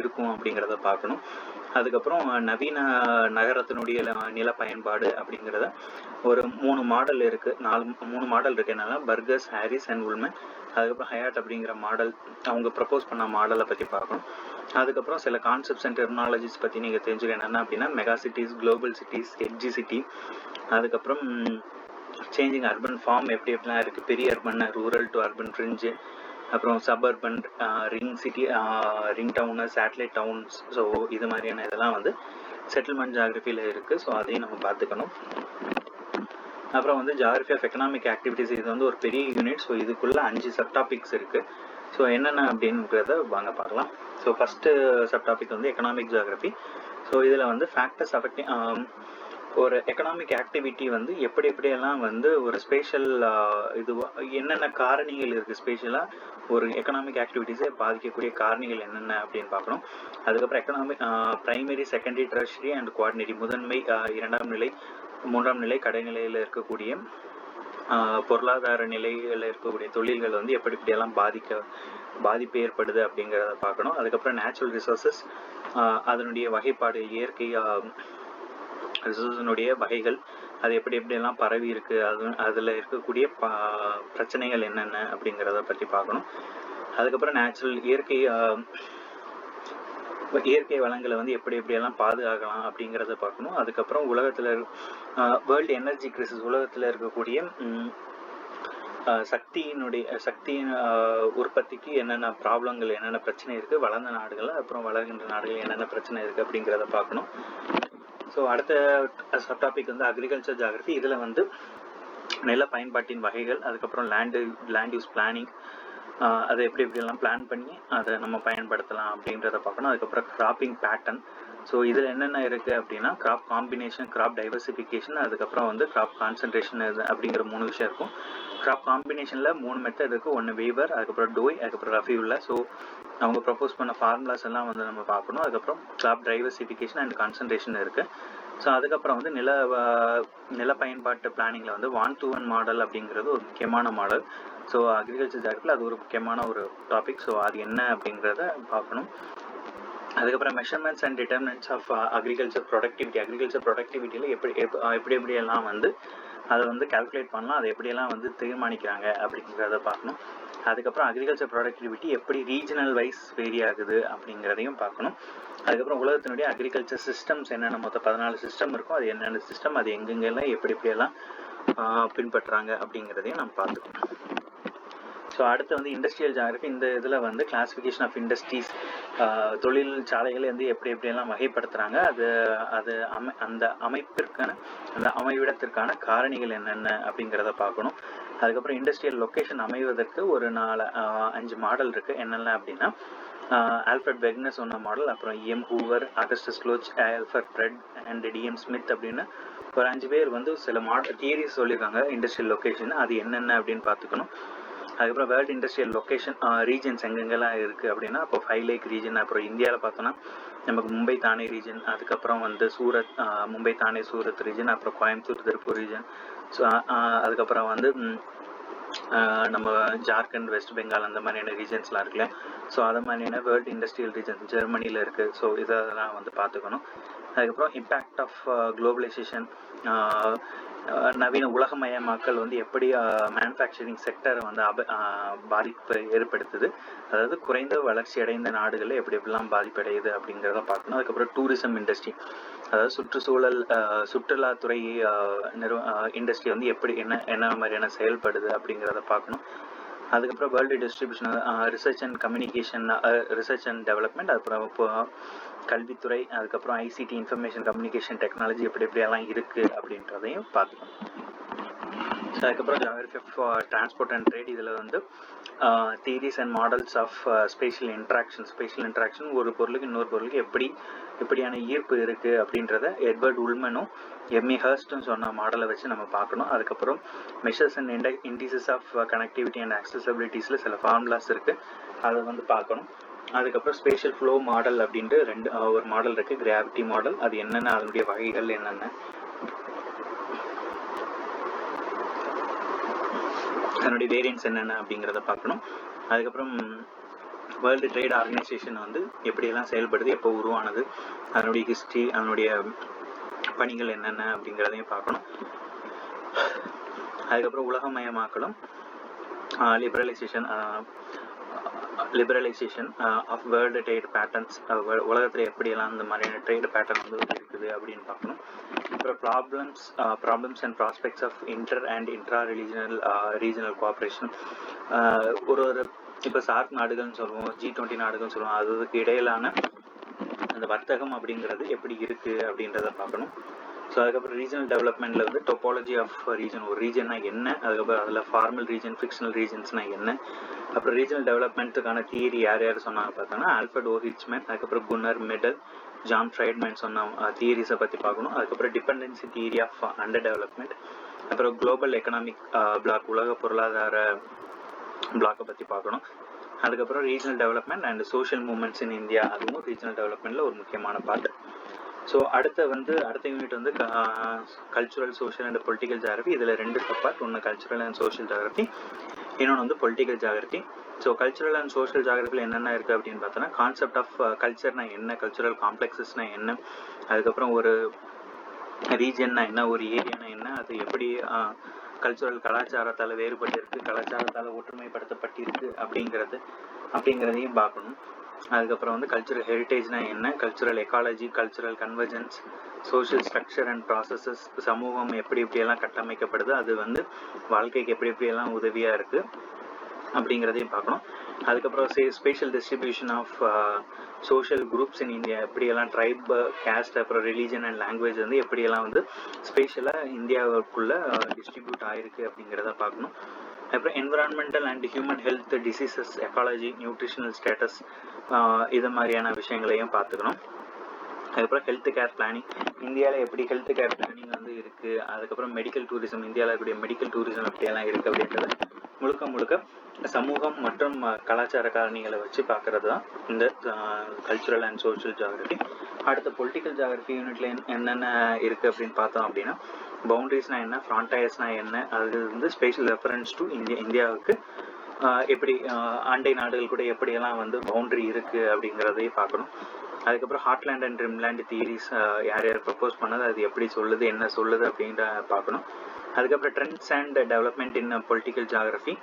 இருக்கும் அப்படிங்கிறத பார்க்கணும். அதுக்கப்புறம் நவீன நகரத்தினுடைய நில பயன்பாடு அப்படிங்கிறத ஒரு 3 மாடல் இருக்குது. 3 மாடல் இருக்குது. என்னன்னா பர்கர்ஸ், ஹாரிஸ் அண்ட் உல்மன். அதுக்கப்புறம் ஹயாட் அப்படிங்கிற மாடல், அவங்க ப்ரப்போஸ் பண்ண மாடலை பற்றி பார்க்கணும். அதுக்கப்புறம் சில கான்செப்ட்ஸ் அண்ட் டெர்மினாலஜிஸ் பற்றி நீங்கள் தெரிஞ்சுக்க என்னென்ன அப்படின்னா mega cities, global cities, edge city, அதுக்கப்புறம் சேஞ்சிங் அர்பன் ஃபார்ம் எப்படிலாம் இருக்குது, பெரிய urban, rural to urban fringe, அப்புறம் suburban, ring city, ring town, satellite towns. So இது மாதிரியான இதெல்லாம் வந்து செட்டில்மெண்ட் ஜியாகிரபியில் இருக்குது. ஸோ அதையும் நம்ம பார்த்துக்கணும். அப்புறம் வந்து ஜியாகிரபி ஆஃப் எக்கனாமிக் ஆக்டிவிட்டிஸ், இது வந்து ஒரு பெரிய யூனிட். ஸோ இதுக்குள்ள 5 சப்டாபிக்ஸ் இருக்குது. ஸோ என்னென்ன அப்படின்றத வாங்க பார்க்கலாம். ஸோ ஃபஸ்ட்டு சப்டாபிக் வந்து எக்கனாமிக் ஜியாகிரபி. ஸோ இதில் வந்து ஃபேக்டர்ஸ் அஃபெக்டிங் ஒரு எக்கனாமிக் ஆக்டிவிட்டி வந்து எப்படியெல்லாம் வந்து ஒரு ஸ்பேஷல் என்னென்ன காரணிகள் இருக்குது, ஸ்பேஷலாக ஒரு எக்கனாமிக் ஆக்டிவிட்டிஸை பாதிக்கக்கூடிய காரணிகள் என்னென்ன அப்படின்னு பார்க்கணும். அதுக்கப்புறம் economic primary, secondary, tertiary and quaternary, முதன்மை, 2ஆம் நிலை, 3ஆம் நிலை, கடைநிலையில் இருக்கக்கூடிய பொருளாதார நிலையில் இருக்கக்கூடிய தொழில்கள் வந்து எப்படியெல்லாம் பாதிப்பு ஏற்படுது அப்படிங்கிறத பார்க்கணும். அதுக்கப்புறம் நேச்சுரல் ரிசோர்ஸஸ், அதனுடைய வகைப்பாடு, இயற்கை ரிசோர்ஸினுடைய வகைகள், அது எப்படியெல்லாம் பரவி இருக்கு, அதில் இருக்கக்கூடிய பிரச்சனைகள் என்னென்ன அப்படிங்கிறத பற்றி பார்க்கணும். அதுக்கப்புறம் இயற்கை வளங்களை வந்து எப்படியெல்லாம் பாதுகாக்கலாம் அப்படிங்கிறத பார்க்கணும். அதுக்கப்புறம் உலகத்தில் வேர்ல்டு எனர்ஜி கிரைசிஸ், உலகத்தில் இருக்கக்கூடிய சக்தியின் உற்பத்திக்கு என்னென்ன ப்ராப்ளங்கள், என்னென்ன பிரச்சனை இருக்குது வளர்ந்த நாடுகள், அப்புறம் வளர்கின்ற நாடுகள் என்னென்ன பிரச்சனை இருக்குது அப்படிங்கிறத பார்க்கணும். ஸோ அடுத்த சப்டாபிக் வந்து அக்ரிகல்ச்சர் ஜியாகிரபி. இதில் வந்து நில பயன்பாட்டின் வகைகள், அதுக்கப்புறம் லேண்ட் யூஸ் பிளானிங், அதை எப்படியெல்லாம் பிளான் பண்ணி அதை நம்ம பயன்படுத்தலாம் அப்படின்றத பார்க்கணும். அதுக்கப்புறம் கிராப்பிங் பேட்டர்ன். ஸோ இதில் என்னென்ன இருக்குது அப்படின்னா கிராப் காம்பினேஷன், கிராப் டைவர்சிஃபிகேஷன், அதுக்கப்புறம் வந்து கிராப் கான்சன்ட்ரேஷன் அப்படிங்கிற 3 விஷயம் இருக்கும். கிராப் காம்பினேஷனில் 3 மெத்தட் இருக்குது. ஒன்று வீவர், அதுக்கப்புறம் டோய், அதுக்கப்புறம் ரஃபியூலா. ஸோ அவங்க ப்ரப்போஸ் பண்ண ஃபார்முலாஸ் எல்லாம் வந்து நம்ம பார்க்கணும். அதுக்கப்புறம் கிராப் டைவர்சிஃபிகேஷன் அண்ட் கான்சன்ட்ரேஷன் இருக்குது. ஸோ அதுக்கப்புறம் வந்து நில பயன்பாட்டு பிளானிங்கில் வந்து 1-to-1 மாடல் அப்படிங்கிறது ஒரு முக்கியமான மாடல். ஸோ அக்ரிகல்ச்சர் ஜியாகிரபியில் அது ஒரு முக்கியமான ஒரு டாபிக். ஸோ அது என்ன அப்படிங்கிறத பார்க்கணும். அதுக்கப்புறம் measurements and determinants of agriculture ப்ரொடக்டிவிட்டியில் எப்படியெல்லாம் வந்து அதை வந்து கால்குலேட் பண்ணலாம், அதை எப்படியெல்லாம் வந்து தீர்மானிக்கிறாங்க அப்படிங்கிறத பார்க்கணும். அதுக்கப்புறம் அக்ரிகல்ச்சர் ப்ரொடக்டிவிட்டி எப்படி ரீஜனல் வைஸ் வேரி ஆகுது அப்படிங்கிறதையும் பார்க்கணும். அதுக்கப்புறம் உலகத்தினுடைய அக்ரிகல்ச்சர் சிஸ்டம்ஸ் என்னென்ன, மொத்தம் 14 சிஸ்டம் இருக்கும். அது என்னென்ன சிஸ்டம், அது எங்கெங்கெல்லாம் எப்படியெல்லாம் பின்பற்றுறாங்க அப்படிங்கிறதையும் நம்ம பார்த்துக்கணும். ஸோ அடுத்து வந்து இண்டஸ்ட்ரியல் ஜியாகிரபி. இந்த இதில் வந்து கிளாசிஃபிகேஷன் ஆஃப் இண்டஸ்ட்ரீஸ், தொழிற்சாலைகளை வந்து எப்படியெல்லாம் வகைப்படுத்துகிறாங்க, அந்த அமைவிடத்திற்கான காரணிகள் என்னென்ன அப்படிங்கிறத பார்க்கணும். அதுக்கப்புறம் இண்டஸ்ட்ரியல் லொக்கேஷன் அமைவதற்கு ஒரு 5 மாடல் இருக்குது. என்னென்ன அப்படின்னா ஆல்ஃபிரட் வெக்னர் சொன்ன மாடல், அப்புறம் E.M. Whoever, Augustus லோச், Alfred Fred and D.M. Smith அப்படின்னு ஒரு 5 பேர் வந்து சில தியரிஸ் சொல்லியிருக்காங்க இண்டஸ்ட்ரியல் லொக்கேஷன். அது என்னென்ன அப்படின்னு பார்த்துக்கணும். அதுக்கப்புறம் வேர்ல்டு இண்டஸ்ட்ரியல் லொக்கேஷன் ரீஜன்ஸ் எங்கெங்கெல்லாம் இருக்குது அப்படின்னா, இப்போ 5 லேக் ரீஜன், அப்புறம் இந்தியாவில் பார்த்தோன்னா நமக்கு மும்பை தானே ரீஜன், அதுக்கப்புறம் வந்து சூரத், மும்பை தானே சூரத் ரீஜன், அப்புறம் கோயம்புத்தூர் திருப்பூர் ரீஜன். ஸோ அதுக்கப்புறம் வந்து நம்ம ஜார்க்கண்ட், வெஸ்ட் பெங்கால் அந்த மாதிரியான ரீஜன்ஸ்லாம் இருக்குல்ல. ஸோ அது மாதிரியான வேர்ல்டு இண்டஸ்ட்ரியல் ரீஜன் ஜெர்மனியில் இருக்குது. ஸோ இதெல்லாம் வந்து பார்த்துக்கணும். அதுக்கப்புறம் இம்பேக்ட் ஆஃப் குளோபலைசேஷன், நவீன உலகமயமாக்கல் வந்து எப்படி மேனுஃபேக்சரிங் செக்டரை வந்து பாதிப்பு ஏற்படுத்துது, அதாவது குறைந்த வளர்ச்சி அடைந்த நாடுகளில் எப்படி எப்படிலாம் பாதிப்படையுது அப்படிங்கிறத பார்க்கணும். அதுக்கப்புறம் டூரிசம் இண்டஸ்ட்ரி, அதாவது சுற்றுச்சூழல் சுற்றுலாத்துறை இண்டஸ்ட்ரி வந்து எப்படி என்ன மாதிரியான செயல்படுது அப்படிங்கிறத பார்க்கணும். அதுக்கப்புறம் world distribution, research and communication, research and development, அப்புறம் இப்போ கல்வித்துறை, அதுக்கப்புறம் ஐசிடி இன்ஃபர்மேஷன் கம்யூனிகேஷன் டெக்னாலஜி எப்படி எப்படியெல்லாம் இருக்குது அப்படின்றதையும் பார்த்துக்கணும். ஸோ அதுக்கப்புறம் geography of transport and trade, இதில் வந்து theories and models of spatial interaction ஒரு பொருளுக்கு இன்னொரு பொருளுக்கு எப்படியான ஈர்ப்பு இருக்குது அப்படின்றத எட்வர்ட் உல்மனும் எம்இ ஹர்ஸ்ட்டும் சொன்ன மாடலை வச்சு நம்ம பார்க்கணும். அதுக்கப்புறம் measures and indices of connectivity and ஆக்சசபிலிட்டிஸில் சில ஃபார்முலாஸ் இருக்குது, அதை வந்து பார்க்கணும். அதுக்கப்புறம் ஸ்பேஷியல் ஃப்ளோ மாடல் அப்படின்ட்டு ஒரு மாடல் இருக்குது, கிராவிட்டி மாடல். அது என்னென்ன, அதனுடைய வகைகள் என்னென்ன, அதனுடைய வேரியன்ஸ் என்னென்ன அப்படிங்கிறத பார்க்கணும். அதுக்கப்புறம் வேர்ல்டு ட்ரேட் ஆர்கனைசேஷன் வந்து எப்படியெல்லாம் செயல்படுது, எப்போ உருவானது, அதனுடைய ஹிஸ்ட்ரி, அதனுடைய பணிகள் என்னென்ன அப்படிங்கிறதையும் பார்க்கணும். அதுக்கப்புறம் உலகமயமாக்கலும் liberalisation of world trade patterns, உலகத்தில் எப்படியெல்லாம் இந்த மாதிரியான ட்ரேட் பேட்டர்ன் வந்து இருக்குது அப்படின்னு பார்க்கணும். அப்புறம் problems and prospects of inter and intra regional cooperation, ஒரு இப்போ சார்க் நாடுகள்னு சொல்லுவோம், G20 நாடுகள்னு சொல்லுவோம், அதுக்கு இடையிலான அந்த வர்த்தகம் அப்படிங்கிறது எப்படி இருக்குது அப்படின்றத பார்க்கணும். ஸோ அதுக்கப்புறம் ரீஜனல் டெவலப்மெண்ட்டில் வந்து டொப்பாலஜி ஆஃப் ரீஜன், ஒரு ரீஜன்னா என்ன, அதுக்கப்புறம் அதில் ஃபார்மல் ரீஜன், ஃபிக்ஷனல் ரீஜன்ஸ்னால் என்ன, அப்புறம் ரீஜனல் டெவலப்மெண்ட்டுக்கான தியரி யார் சொன்னாங்க பார்த்தோன்னா ஆல்ஃபர்ட் ஓ ஹிட்ச்மேன், அதுக்கப்புறம் குன்னர் மெடல், ஜான் ஃப்ரைட்மேன் சொன்ன தியரிஸை பற்றி பார்க்கணும். அதுக்கப்புறம் dependency theory of under development, அப்புறம் குளோபல் எக்கனாமிக் பிளாக், உலக பொருளாதார பிளாக்கை பற்றி பார்க்கணும். அதுக்கப்புறம் regional development and social movements in India, அதுவும் ரீஜனல் டெவலப்மெண்ட்டில் ஒரு முக்கியமான பார்ட். ஸோ அடுத்த யூனிட் வந்து cultural, social and political geography. இதில் 2 சப்பார்ட், ஒன்று கல்ச்சுரல் அண்ட் சோஷியல் ஜியாகிரபி, இன்னொன்று வந்து political geography. So cultural and social ஜியாகிரபியில் என்னென்ன இருக்குது அப்படின்னு பார்த்தோன்னா, கான்செப்ட் ஆஃப் கல்ச்சர்னா என்ன, கல்ச்சுரல் காம்ப்ளெக்ஸஸ்னா என்ன, அதுக்கப்புறம் ஒரு ரீஜன்னா என்ன, ஒரு ஏரியானா என்ன, அது எப்படி கல்ச்சுரல் கலாச்சாரத்தால் வேறுபட்டு இருக்குது, கலாச்சாரத்தால் ஒற்றுமைப்படுத்தப்பட்டிருக்கு அப்படிங்கிறதையும் பார்க்கணும். அதுக்கப்புறம் வந்து கல்ச்சுரல் ஹெரிட்டேஜ்னா என்ன, cultural ecology, cultural convergence, social structure and processes, சமூகம் எப்படியெல்லாம் கட்டமைக்கப்படுது, அது வந்து வாழ்க்கைக்கு எப்படியெல்லாம் உதவியாக இருக்குது அப்படிங்கிறதையும் பார்க்கணும். அதுக்கப்புறம் spatial distribution of social groups in India, எப்படியெல்லாம் ட்ரைப், கேஸ்ட், அப்புறம் ரிலீஜன் அண்ட் லாங்குவேஜ் வந்து எப்படியெல்லாம் வந்து ஸ்பேஷலாக இந்தியாவுக்குள்ளே டிஸ்ட்ரிபியூட் ஆகிருக்கு அப்படிங்கிறத பார்க்கணும். அப்புறம் environmental and human health, diseases, ecology, nutritional status, இது மாதிரியான விஷயங்களையும் பார்த்துக்கணும். அதுக்கப்புறம் ஹெல்த் கேர் பிளானிங், இந்தியாவில் எப்படி ஹெல்த் கேர் பிளானிங் வந்து இருக்குது, அதுக்கப்புறம் மெடிக்கல் டூரிசம், இந்தியாவில் இருக்கக்கூடிய மெடிக்கல் டூரிசம் எப்படியெல்லாம் இருக்குது அப்படின்றது முழுக்க சமூகம் மற்றும் கலாச்சார காரணிகளை வச்சு பார்க்கறது தான் இந்த கல்ச்சுரல் அண்ட் சோஷியல் ஜியாகிரபி. அடுத்த பொலிட்டிக்கல் ஜியாகிரபி யூனிட்ல என்னென்ன இருக்குது அப்படின்னு பார்த்தோம் அப்படின்னா, பவுண்டரிஸ்னா என்ன, ஃப்ரான்டையர்ஸ்னா என்ன, அது வந்து ஸ்பெஷல் ரெஃபரன்ஸ் டு இந்தியாவுக்கு எப்படி அண்டை நாடுகள் கூட எப்படியெல்லாம் வந்து பவுண்டரி இருக்குது அப்படிங்கிறதையும் பார்க்கணும். அதுக்கப்புறம் ஹார்ட்லேண்ட் அண்ட் ரிம்லேண்ட் தியரிஸ் யார் ப்ரப்போஸ் பண்ணது, அது எப்படி சொல்லுது, என்ன சொல்லுது அப்படின்ற பார்க்கணும். அதுக்கப்புறம் trends and development in political geography,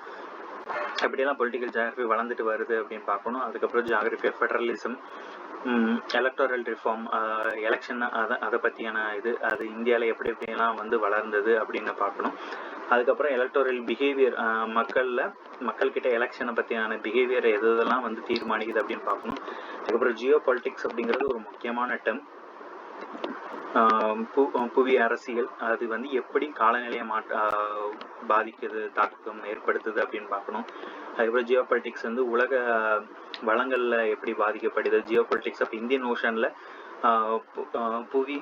எப்படியெல்லாம் பொலிட்டிக்கல் ஜியாகிரபி வளர்ந்துட்டு வருது அப்படின்னு பார்க்கணும். அதுக்கப்புறம் geography of federalism, electoral reform, election, அதை பற்றியான அது இந்தியாவில் எப்படியெல்லாம் வந்து வளர்ந்தது அப்படின்னு பார்க்கணும். அதுக்கப்புறம் எலக்டோரல் பிஹேவியர், மக்கள்கிட்ட எலெக்ஷனை பற்றியான பிஹேவியர் எதெல்லாம் வந்து தீர்மானிக்குது அப்படின்னு பார்க்கணும். அதுக்கப்புறம் ஜியோ பொலிட்டிக்ஸ் அப்படிங்கிறது ஒரு முக்கியமான டெர்ம், புவி அரசியல், அது வந்து எப்படி காலநிலையை பாதிக்குது, தாக்கம் ஏற்படுத்துது அப்படின்னு பார்க்கணும். அதுக்கப்புறம் ஜியோ பொலிட்டிக்ஸ் வந்து உலக வளங்களில் எப்படி பாதிக்கப்படுது, ஜியோ பொலிட்டிக்ஸ் ஆஃப் இந்தியன் ஓஷனில் புவி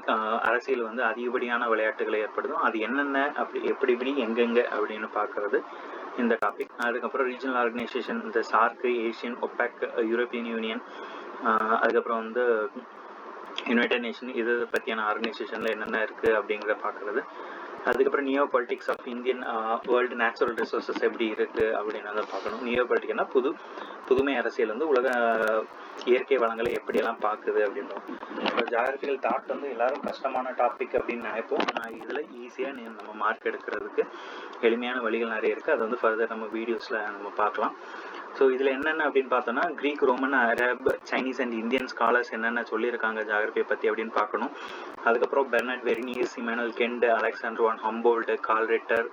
அரசியல் வந்து அதிகப்படியான விளையாட்டுகளை ஏற்படுத்தும், அது என்னென்ன, எப்படி எங்கெங்க அப்படின்னு பார்க்கறது. இந்த டாபிக். அதுக்கப்புறம் ரீஜனல் ஆர்கனைசேஷன், இந்த SAARC, Asian, opaque, European union, அதுக்கப்புறம் வந்து யுனைடெட் நேஷன், இது பற்றியான ஆர்கனைசேஷனில் என்னென்ன இருக்குது அப்படிங்கிற பார்க்குறது. அதுக்கப்புறம் neo politics of Indian world natural resources எப்படி இருக்குது அப்படின்னு வந்து பார்க்கணும். நியோ பொலிட்டிக்னா புதுமை அரசியல் வந்து உலக இயற்கை வளங்களை எப்படியெல்லாம் பார்க்குது அப்படின்றோம். இப்போ ஜாகிரபிக்கல் தாட் வந்து எல்லாரும் கஷ்டமான டாபிக் அப்படின்னு நினைப்போம். ஆனால் இதில் ஈஸியாக நம்ம மார்க் எடுக்கிறதுக்கு எளிமையான வழிகள் நிறைய இருக்குது. அது வந்து ஃபர்தர் நம்ம வீடியோஸில் நம்ம பார்க்கலாம். ஸோ இதில் என்னென்ன அப்படின்னு பார்த்தோன்னா, Greek, Roman, Arab, Chinese and Indian scholars என்னென்ன சொல்லியிருக்காங்க ஜாகிரபியை பற்றி அப்படின்னு பார்க்கணும். அதுக்கப்புறம் Bernard Varenius, Immanuel Kant, Alexander von Humboldt, Carl Ritter,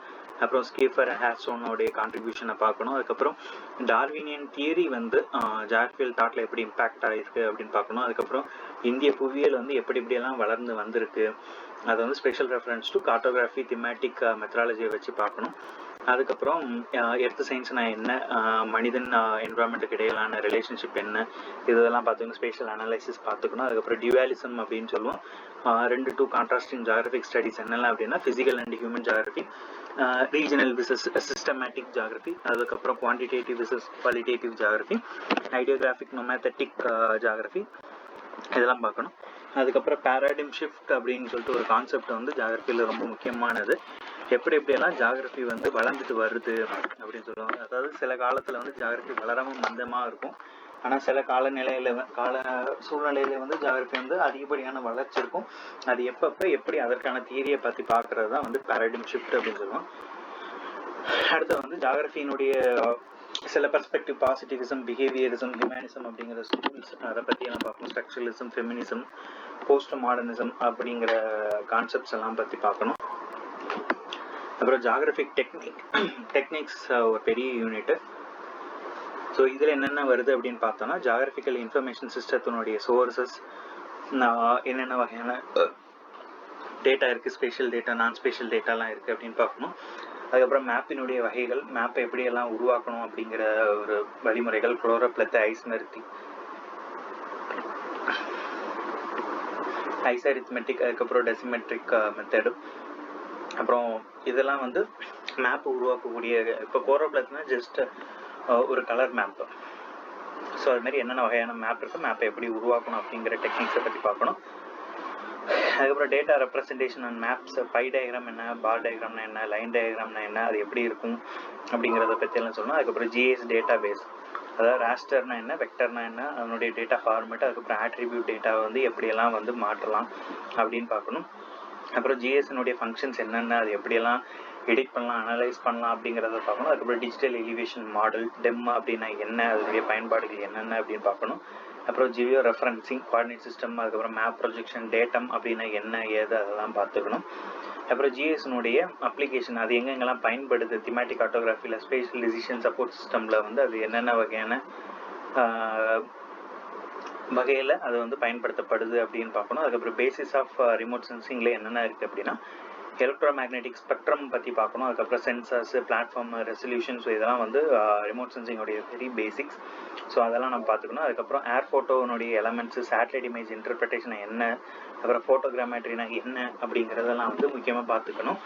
அப்புறம் ஸ்கீஃபர் ஹேர்ஸ்டோனோடைய கான்ட்ரிபியூஷனை பார்க்கணும். அதுக்கப்புறம் டார்வினியன் தியரி வந்து ஜாகிரபிக்கல் தாட்டில் எப்படி இம்பேக்ட் ஆகிருக்கு அப்படின்னு பார்க்கணும். அதுக்கப்புறம் இந்திய புவியியல் வந்து எப்படியெல்லாம் வளர்ந்து வந்திருக்கு, அது வந்து special reference to cartography, thematic மெத்தடாலஜியை வச்சு பார்க்கணும். அதுக்கப்புறம் எர்த் சயின்ஸ்னா என்ன, மனிதன் என்வரான்மெண்ட்டுக்கு இடையிலான ரிலேஷன்ஷிப் என்ன, இதெல்லாம் பார்த்துக்கணும். ஸ்பேஷியல் அனலைசிஸ் பார்த்துக்கணும். அதுக்கப்புறம் டியூவாலிசம் அப்படின்னு சொல்லுவோம். 2 கான்ட்ராஸ்டிங் ஜாகிரபிக் ஸ்டடிஸ் என்னெல்லாம் அப்படின்னா, physical and human geography, regional versus systematic geography, அதுக்கப்புறம் quantitative versus qualitative geography, idiographic, nomothetic geography, இதெல்லாம் பார்க்கணும். அதுக்கப்புறம் பேராடிம் ஷிஃப்ட் அப்படின்னு சொல்லிட்டு ஒரு கான்செப்ட் வந்து ஜாகிரபியில் ரொம்ப முக்கியமானது. எப்படியெல்லாம் ஜாகிரபி வந்து வளர்ந்துட்டு வருது அப்படின்னு சொல்லுவாங்க. அதாவது சில காலத்தில் வந்து ஜாகிரபி வளராமல் மந்தமாக இருக்கும். ஆனால் சில கால சூழ்நிலையில வந்து ஜாகிரபி வந்து அதிகப்படியான வளர்ச்சி இருக்கும். அது எப்படி அதற்கான தியரியை பற்றி பார்க்கறது தான் வந்து பேராடிம் ஷிஃப்ட் அப்படின்னு சொல்லுவோம். அடுத்து வந்து ஜாகிரபியினுடைய சில பெர்ஸ்பெக்டிவ், பாசிட்டிவிசம், பிஹேவியரிசம், ஹியூமனிசம் அப்படிங்கிற ஸ்கூல்ஸ், அதை பற்றி எல்லாம் பார்க்கணும். ஸ்ட்ரக்சரலிசம், ஃபெமினிசம், போஸ்ட் மாடர்னிசம் அப்படிங்கிற கான்செப்ட்ஸ் எல்லாம் பற்றி பார்க்கணும். அப்புறம் ஜாகிரபிக் டெக்னிக்ஸ் ஒரு பெரிய யூனிட்டு. ஸோ இதில் என்னென்ன வருது அப்படின்னு பார்த்தோன்னா, ஜாகிரபிக்கல் இன்ஃபர்மேஷன் சிஸ்டத்தினுடைய சோர்சஸ், என்னென்ன வகையான டேட்டா இருக்குது, ஸ்பேஷியல் டேட்டா, நான் ஸ்பேஷியல் டேட்டாலாம் இருக்குது அப்படின்னு பார்க்கணும். அதுக்கப்புறம் மேப்பினுடைய வகைகள், மேப்பை எப்படியெல்லாம் உருவாக்கணும் அப்படிங்கிற ஒரு வழிமுறைகள், குளோரோப்ளத், ஐசரித்மெட்டிக், அதுக்கப்புறம் டெசிமெட்ரிக் மெத்தடு. அப்புறம் இதெல்லாம் வந்து மேப் உருவாக்கக்கூடிய, இப்போ குளோரோப்ளத்னா ஜஸ்ட் ஒரு கலர் மேப்பு. ஸோ அது மாதிரி என்னென்ன வகையான மேப் இருக்குது, மேப்பை எப்படி உருவாக்கணும் அப்படிங்கிற டெக்னிக்ஸை பற்றி பார்க்கணும். அதுக்கப்புறம் data representation and maps, pie diagram என்ன, பார் டயக்ராம்னா என்ன, லைன் டயக்ராம்னா என்ன, அது எப்படி இருக்கும் அப்படிங்கிறத பற்றியெல்லாம் சொல்லணும். அதுக்கப்புறம் ஜிஎஸ் டேட்டா பேஸ், அதாவது ராஸ்டர்னா என்ன, வெக்டர்னா என்ன, அதனுடைய டேட்டா ஃபார்மேட், அதுக்கப்புறம் ஆட்ரிபியூட் டேட்டாவை வந்து எப்படியெல்லாம் வந்து மாற்றலாம் அப்படின்னு பார்க்கணும். அப்புறம் ஜிஎஸ்னுடைய ஃபங்க்ஷன்ஸ் என்னென்ன, அது எப்படியெல்லாம் எடிட் பண்ணலாம், அனலைஸ் பண்ணலாம் அப்படிங்கிறத பார்க்கணும். அதுக்கப்புறம் டிஜிட்டல் எலிவேஷன் மாடல், டெம் அப்படின்னா என்ன, அதனுடைய பயன்பாடுகள் என்னென்ன அப்படின்னு பார்க்கணும். அப்புறம் ஜியோ ரெஃபரன்சிங், கோஆர்டினேட் சிஸ்டம், அதுக்கப்புறம் மேப் ப்ரொஜெக்ஷன், டேட்டம் அப்படின்னா என்ன ஏது அதெல்லாம் பார்த்துக்கணும். அப்புறம் ஜிஎஸ்னுடைய அப்ளிகேஷன், அது எங்கெங்கெல்லாம் பயன்படுது, திமேட்டிக் கார்ட்டோகிராஃபியில், ஸ்பேஷியல் டிசிஷன் சப்போர்ட் சிஸ்டமில் வந்து அது என்னென்ன வகையான வகையில் அது வந்து பயன்படுத்தப்படுது அப்படின்னு பார்க்கணும். அதுக்கப்புறம் பேசிஸ் ஆஃப் ரிமோட் சென்சிங்கில் என்னென்ன இருக்குது அப்படின்னா, எலக்ட்ரோமேக்னெட்டிக் ஸ்பெக்ட்ரம் பற்றி பார்க்கணும். அதுக்கப்புறம் சென்சார்ஸ், பிளாட்ஃபார்ம், ரெசல்யூஷன், ஸோ இதெல்லாம் வந்து ரிமோட் சென்சிங்கோடைய வெரி பேசிக்ஸ். ஸோ அதெல்லாம் நம்ம பார்த்துக்கணும். அதுக்கப்புறம் ஏர் ஃபோட்டோனுடைய எலமெண்ட்ஸு, சேட்டலைட் இமேஜ் இன்டர்பிரிட்டேஷன் என்ன, அப்புறம் ஃபோட்டோகிராமெட்ரினா என்ன அப்படிங்கிறதெல்லாம் வந்து முக்கியமாக பார்த்துக்கணும்.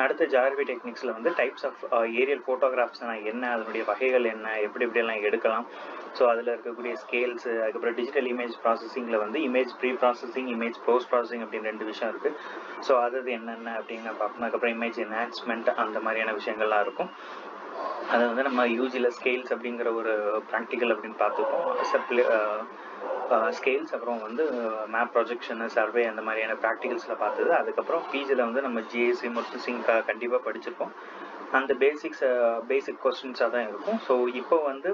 அடுத்த ஜாகிரபி டெக்னிக்ஸில் வந்து டைப்ஸ் ஆஃப் ஏரியல் ஃபோட்டோகிராஃப்ஸ்னா என்ன, அதனுடைய வகைகள் என்ன, எப்படியெல்லாம் எடுக்கலாம், ஸோ அதில் இருக்கக்கூடிய ஸ்கேல்ஸு. அதுக்கப்புறம் டிஜிட்டல் இமேஜ் ப்ராசஸிங்கில் வந்து image pre processing, image post processing அப்படின்னு 2 விஷயம் இருக்குது. ஸோ அது என்னென்ன அப்படின்னு பார்க்கணும். அதுக்கப்புறம் இமேஜ் என்ஹான்ஸ்மெண்ட், அந்த மாதிரியான விஷயங்கள்லாம் இருக்கும். அதை வந்து நம்ம யூஜியில் ஸ்கேல்ஸ் அப்படிங்கிற ஒரு ப்ராக்டிக்கல் அப்படின்னு பார்த்துப்போம். ஸ்கேல்ஸ், அப்புறம் வந்து மேப் ப்ரொஜெக்ஷனு, சர்வே, அந்த மாதிரியான ப்ராக்டிகல்ஸில் பார்த்தது. அதுக்கப்புறம் பிஜியில் வந்து நம்ம ஜிஎஸ்சி மற்றும் கண்டிப்பாக படிச்சிருப்போம். அந்த பேசிக் கொஸ்டின்ஸாக தான் இருக்கும். ஸோ இப்போ வந்து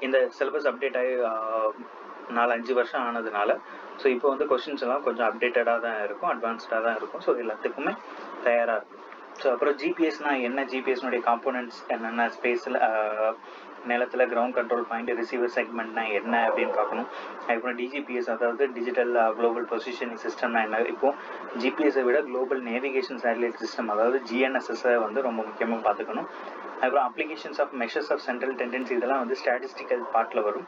இந்த சிலபஸ் அப்டேட் ஆகி 4-5 வருஷம் ஆனதுனால, ஸோ இப்போ வந்து கொஸ்டின்ஸ் எல்லாம் கொஞ்சம் அப்டேட்டடாக தான் இருக்கும், அட்வான்ஸ்டாக தான் இருக்கும். ஸோ எல்லாத்துக்குமே தயாராக இருக்கும். ஸோ அப்புறம் ஜிபிஎஸ்னா என்ன, ஜிபிஎஸ்னுடைய காம்போனன்ட்ஸ் என்னென்ன, ஸ்பேஸில் நிலத்தில் கிரவுண்ட் கண்ட்ரோல் பாயிண்ட், ரிசீவர் செக்மெண்ட்னா என்ன அப்படின்னு பார்க்கணும். அதுக்கப்புறம் டிஜிபிஎஸ், அதாவது டிஜிட்டல் குளோபல் பொசிஷனிங் சிஸ்டம்னா என்ன. இப்போ ஜிபிஎஸை விட குளோபல் நேவிகேஷன் சேட்டலைட் சிஸ்டம், அதாவது ஜிஎன்எஸ்எஸ்ஸை வந்து ரொம்ப முக்கியமாக பார்த்துக்கணும். அதுக்கப்புறம் applications of measures of central tendency, இதெல்லாம் வந்து ஸ்டாட்டிஸ்டிக்கல் பார்ட்டில் வரும்.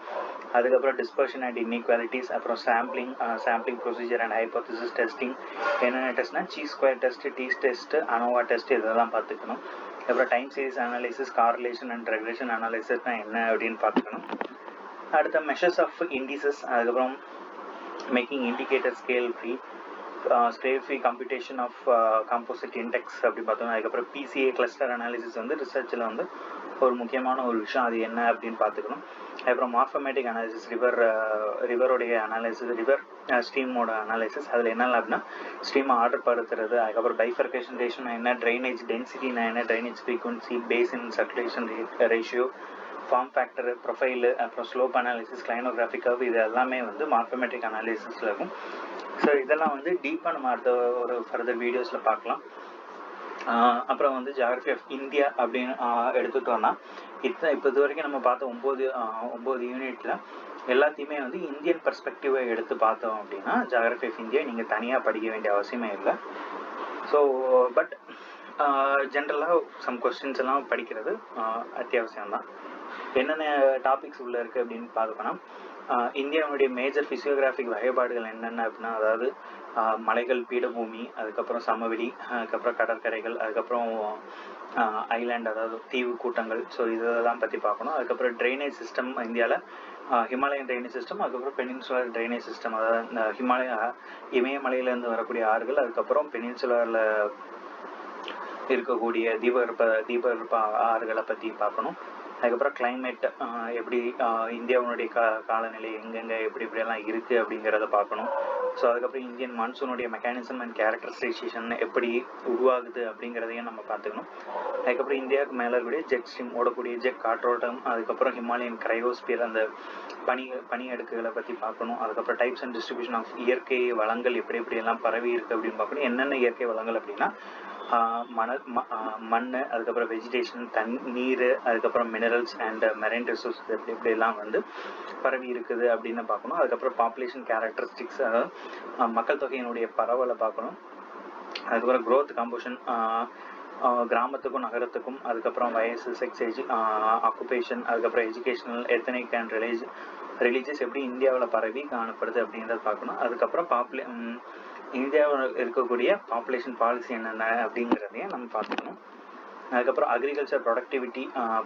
அதுக்கப்புறம் டிஸ்பர்ஷன் அண்ட் இன்இக்வாலிட்டிஸ், அப்புறம் sampling procedure and hypothesis testing, என்னென்ன டெஸ்ட்னா chi square test, t test, ANOVA test, இதெல்லாம் பார்த்துக்கணும். அப்புறம் time series analysis, correlation and regression அனாலிசிஸ்னா என்ன அப்படின்னு பார்த்துக்கணும். அடுத்த மெஷர்ஸ் ஆஃப் இண்டிசஸ், அதுக்கப்புறம் making indicator scale free computation of composite index அப்படி பார்த்தோம். அதுக்கப்புறம் பிசிஏ கிளஸ்டர் அனாலிசிஸ் வந்து ரிசர்ச்சில் வந்து ஒரு முக்கியமான ஒரு விஷயம், அது என்ன அப்படின்னு பார்த்துக்கணும். அதுக்கப்புறம் மார்ஃபமேட்டிக் அனாலிசிஸ், ரிவருடைய அனாலிசிஸ், ரிவர் ஸ்ட்ரீமோட அனாலிசிஸ், அதில் என்ன அப்படின்னா ஸ்ட்ரீமை ஆர்டர் படுத்துறது. அதுக்கப்புறம் பைஃபர்கேஷன் ரேஷியோனா என்ன, ட்ரைனேஜ் டென்சிட்டினா என்ன, drainage frequency, basin circulation ratio, form factor, profile, அப்புறம் ஸ்லோப் அனாலிசிஸ், கிளைனோகிராஃபிக் கர்வ், இது எல்லாமே வந்து மார்ஃபமேட்டிக் அனாலிசிஸில் இருக்கும். ஸோ இதெல்லாம் வந்து டீப்பாக நம்ம அடுத்த ஒரு ஃபர்தர் வீடியோஸில் பார்க்கலாம். அப்புறம் வந்து ஜியாகிரஃபி ஆஃப் இந்தியா அப்படின்னு எடுத்துட்டோம்னா இப்போ இது வரைக்கும் நம்ம பார்த்த 9 யூனிட்டில் எல்லாத்தையுமே வந்து இந்தியன் பெர்ஸ்பெக்டிவை எடுத்து பார்த்தோம் அப்படின்னா ஜியாகிரஃபி ஆஃப் இந்தியா நீங்கள் தனியாக படிக்க வேண்டிய அவசியமே இல்லை. ஸோ பட் ஜென்ரலாக சம் கொஸ்டின்ஸ் எல்லாம் படிக்கிறது அத்தியாவசியம்தான். என்னென்ன டாபிக்ஸ் உள்ளே இருக்குது அப்படின்னு பார்க்கணும். இந்தியாவுடைய மேஜர் ஃபிசியோகிராஃபிக் வகைப்பாடுகள் என்னென்ன அப்படின்னா, அதாவது மலைகள், பீடபூமி, அதுக்கப்புறம் சமவெளி, அதுக்கப்புறம் கடற்கரைகள், அதுக்கப்புறம் ஐலாண்ட் அதாவது தீவு கூட்டங்கள். ஸோ இதெல்லாம் பற்றி பார்க்கணும். அதுக்கப்புறம் ட்ரைனேஜ் சிஸ்டம் இந்தியாவில் ஹிமாலயன் ட்ரைனேஜ் சிஸ்டம், அதுக்கப்புறம் பெனின்சுலர் ட்ரைனேஜ் சிஸ்டம், அதாவது இந்த இமயமலையிலேருந்து வரக்கூடிய ஆறுகள், அதுக்கப்புறம் பெனின்சுலரில் இருக்கக்கூடிய தீபகற்ப ஆறுகளை பற்றி பார்க்கணும். அதுக்கப்புறம் கிளைமேட் எப்படி இந்தியாவுடைய காலநிலை எங்கெங்கே எப்படியெல்லாம் இருக்குது அப்படிங்கிறத பார்க்கணும். ஸோ அதுக்கப்புறம் இந்தியன் மான்சூனுடைய மெக்கானிசம் அண்ட் கேரக்டரைசேஷன் எப்படி உருவாகுது அப்படிங்கிறதையும் நம்ம பார்த்துக்கணும். அதுக்கப்புறம் இந்தியாவுக்கு மேலே இருக்கக்கூடிய ஜெட் ஸ்ட்ரீம், ஓடக்கூடிய ஜெட் காற்றோட்டம், அதுக்கப்புறம் ஹிமாலயன் கிரையோஸ்பியர் அந்த பனி அடுக்குகளை பற்றி பார்க்கணும். அதுக்கப்புறம் டைப்ஸ் அண்ட் டிஸ்ட்ரிபியூஷன் ஆஃப் இயற்கை வளங்கள் எப்படியெல்லாம் பரவி இருக்குது அப்படின்னு பார்க்கணும். என்னென்ன இயற்கை வளங்கள் அப்படின்னா மண், அதுக்கப்புறம் வெஜிடேஷன், நீர், அதுக்கப்புறம் மினரல்ஸ் அண்ட் மெரைன் ரிசோர்ஸ் எப்படியெல்லாம் வந்து பரவி இருக்குது அப்படின்னு பார்க்கணும். அதுக்கப்புறம் பாப்புலேஷன் கேரக்டரிஸ்டிக்ஸ், அதாவது மக்கள் தொகையினுடைய பரவலை பார்க்கணும். அதுக்கப்புறம் க்ரோத் காம்போஷன், கிராமத்துக்கும் நகரத்துக்கும், அதுக்கப்புறம் வயசு, செக்ஸ், ஆக்குபேஷன், அதுக்கப்புறம் எஜுகேஷனல், எத்தனிக் அண்ட் ரிலீஜியஸ் எப்படி இந்தியாவில் பரவி காணப்படுது அப்படின்றத பார்க்கணும். அதுக்கப்புறம் இந்தியாவில் இருக்கக்கூடிய பாப்புலேஷன் பாலிசி என்னென்ன அப்படிங்கிறதையும் நம்ம பார்த்துக்கணும். அதுக்கப்புறம் அக்ரிகல்ச்சர்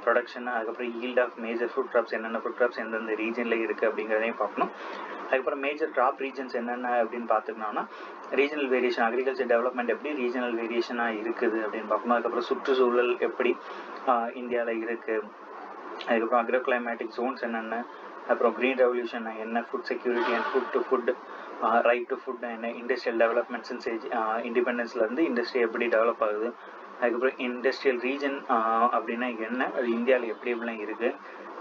ப்ரொடக்ஷன், அதுக்கப்புறம் yield of major food crops, என்னென்ன ஃபுட் கிராப்ஸ் எந்தெந்த ரீஜனில் இருக்குது அப்படிங்கிறதையும் பார்க்கணும். அதுக்கப்புறம் மேஜர் கிராப் ரீஜன்ஸ் என்னென்ன அப்படின்னு பார்த்துக்கணும்னா ரீஜனல் வேரியேஷன், அக்ரிகல்ச்சர் டெவலப்மெண்ட் எப்படி ரீஜனல் வேரியேஷனாக இருக்குது அப்படின்னு பார்க்கணும். அதுக்கப்புறம் சுற்றுச்சூழல் எப்படி இந்தியாவில் இருக்குது, அதுக்கப்புறம் அக்ரோ கிளைமேட்டிக் ஜோன்ஸ் என்னென்ன, அப்புறம் க்ரீன் ரெவல்யூஷன் என்ன, food security and food right to food என்ன, இண்டஸ்ட்ரியல் டெவலப்மெண்ட் சின்ஸ் இண்டிபெண்டன்ஸ்லேருந்து இண்டஸ்ட்ரி எப்படி டெவலப் ஆகுது, அதுக்கப்புறம் இண்டஸ்ட்ரியல் ரீஜன் அப்படின்னா என்ன, அது இந்தியாவில் எப்படிலாம் இருக்குது,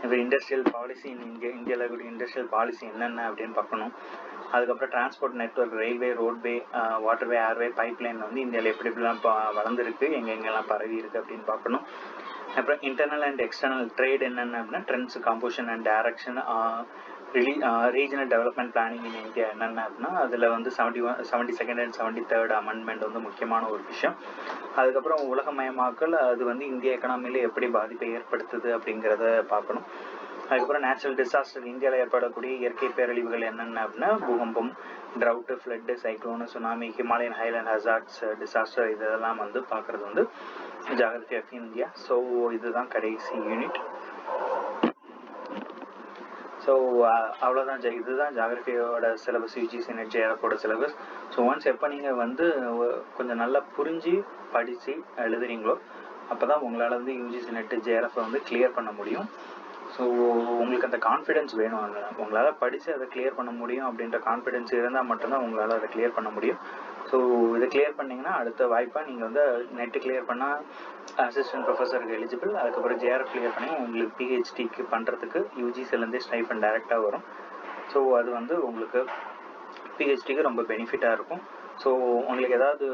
இப்போ இண்டஸ்ட்ரியல் பாலிசி இந்தியாவில் இருக்கக்கூடிய இண்டஸ்ட்ரியல் பாலிசி என்னென்ன அப்படின்னு பார்க்கணும். அதுக்கப்புறம் transport network, railway, roadway, waterway, airway, pipeline வந்து இந்தியாவில் எப்படிலாம் வளர்ந்துருக்கு, எங்கெங்கெல்லாம் பரவி இருக்குது அப்படின்னு பார்க்கணும். அப்புறம் இன்டர்னல் அண்ட் எக்ஸ்டர்னல் ட்ரேட் என்னென்ன அப்படின்னா trends, composition and direction, regional development planning in India என்னென்ன அப்படின்னா அதில் வந்து 72nd அண்ட் 73rd அமெண்ட்மெண்ட் வந்து முக்கியமான ஒரு விஷயம். அதுக்கப்புறம் உலகமயமாக்கல், அது வந்து இந்திய எக்கனாமியில் எப்படி பாதிப்பை ஏற்படுத்துது அப்படிங்கிறத பார்க்கணும். அதுக்கப்புறம் நேச்சுரல் டிசாஸ்டர், இந்தியாவில் ஏற்படக்கூடிய இயற்கை பேரழிவுகள் என்னென்ன அப்படின்னா பூகம்பம், drought, flood, cyclone, tsunami, Himalayan highland hazards, disaster, இதெல்லாம் வந்து பார்க்குறது வந்து ஜியாகிரஃபி ஆஃப் இந்தியா. ஸோ இதுதான் கடைசி யூனிட். ஸோ அவ்வளோதான், இதுதான் ஜியாகிரஃபியோட சிலபஸ், யூஜிசி நெட் ஜேஆர்எஃபோட சிலபஸ். ஸோ ஒன்ஸ் எப்போ நீங்கள் வந்து கொஞ்சம் நல்லா புரிஞ்சு படித்து எழுதுறீங்களோ அப்போ தான் உங்களால் வந்து யூஜிசி நெட் ஜேஆர்எஃப் வந்து கிளியர் பண்ண முடியும். ஸோ உங்களுக்கு அந்த கான்ஃபிடென்ஸ் வேணும், உங்களால் படித்து அதை கிளியர் பண்ண முடியும் அப்படின்ற கான்ஃபிடென்ஸ் இருந்தால் மட்டும்தான் உங்களால் அதை கிளியர் பண்ண முடியும். ஸோ இதை கிளியர் பண்ணிங்கன்னா அடுத்த வாய்ப்பாக நீங்கள் வந்து நெட்டு கிளியர் பண்ணால் அசிஸ்டன்ட் ப்ரொஃபஸருக்கு எலிஜிபிள். அதுக்கப்புறம் ஜேஆர்எஃப் கிளியர் பண்ணி உங்களுக்கு பிஹெச்டிக்கு பண்ணுறதுக்கு யூஜிசிலேருந்தே ஸ்டைஃபண்ட் டைரெக்டாக வரும். ஸோ அது வந்து உங்களுக்கு பிஹெச்டிக்கு ரொம்ப பெனிஃபிட்டாக இருக்கும். ஸோ உங்களுக்கு ஏதாவது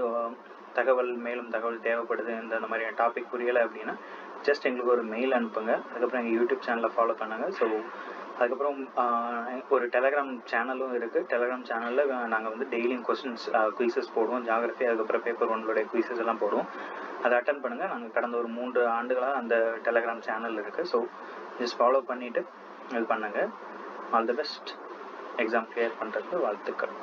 மேலும் தகவல் தேவைப்படுது, இந்த மாதிரியான டாபிக் புரியலை அப்படின்னா ஜஸ்ட் எங்களுக்கு ஒரு மெயில் அனுப்புங்க. அதுக்கப்புறம் எங்கள் யூடியூப் சேனலை ஃபாலோ பண்ணுங்கள். ஸோ அதுக்கப்புறம் ஒரு டெலகிராம் சேனலும் இருக்குது. டெலகிராம் சேனலில் நாங்கள் வந்து டெய்லியும் குயிசஸ் போடுவோம், ஜியாகிரஃபி, அதுக்கப்புறம் பேப்பர் 1 குயிசஸ் எல்லாம் போடுவோம். அதை அட்டன் பண்ணுங்கள். நாங்கள் கடந்த ஒரு 3 ஆண்டுகளாக அந்த டெலகிராம் சேனல் இருக்குது. ஸோ ஜஸ்ட் ஃபாலோ பண்ணிவிட்டு இது பண்ணுங்கள். All the best. Exam clear பண்ணுறதுக்கு வாழ்த்துக்கள்.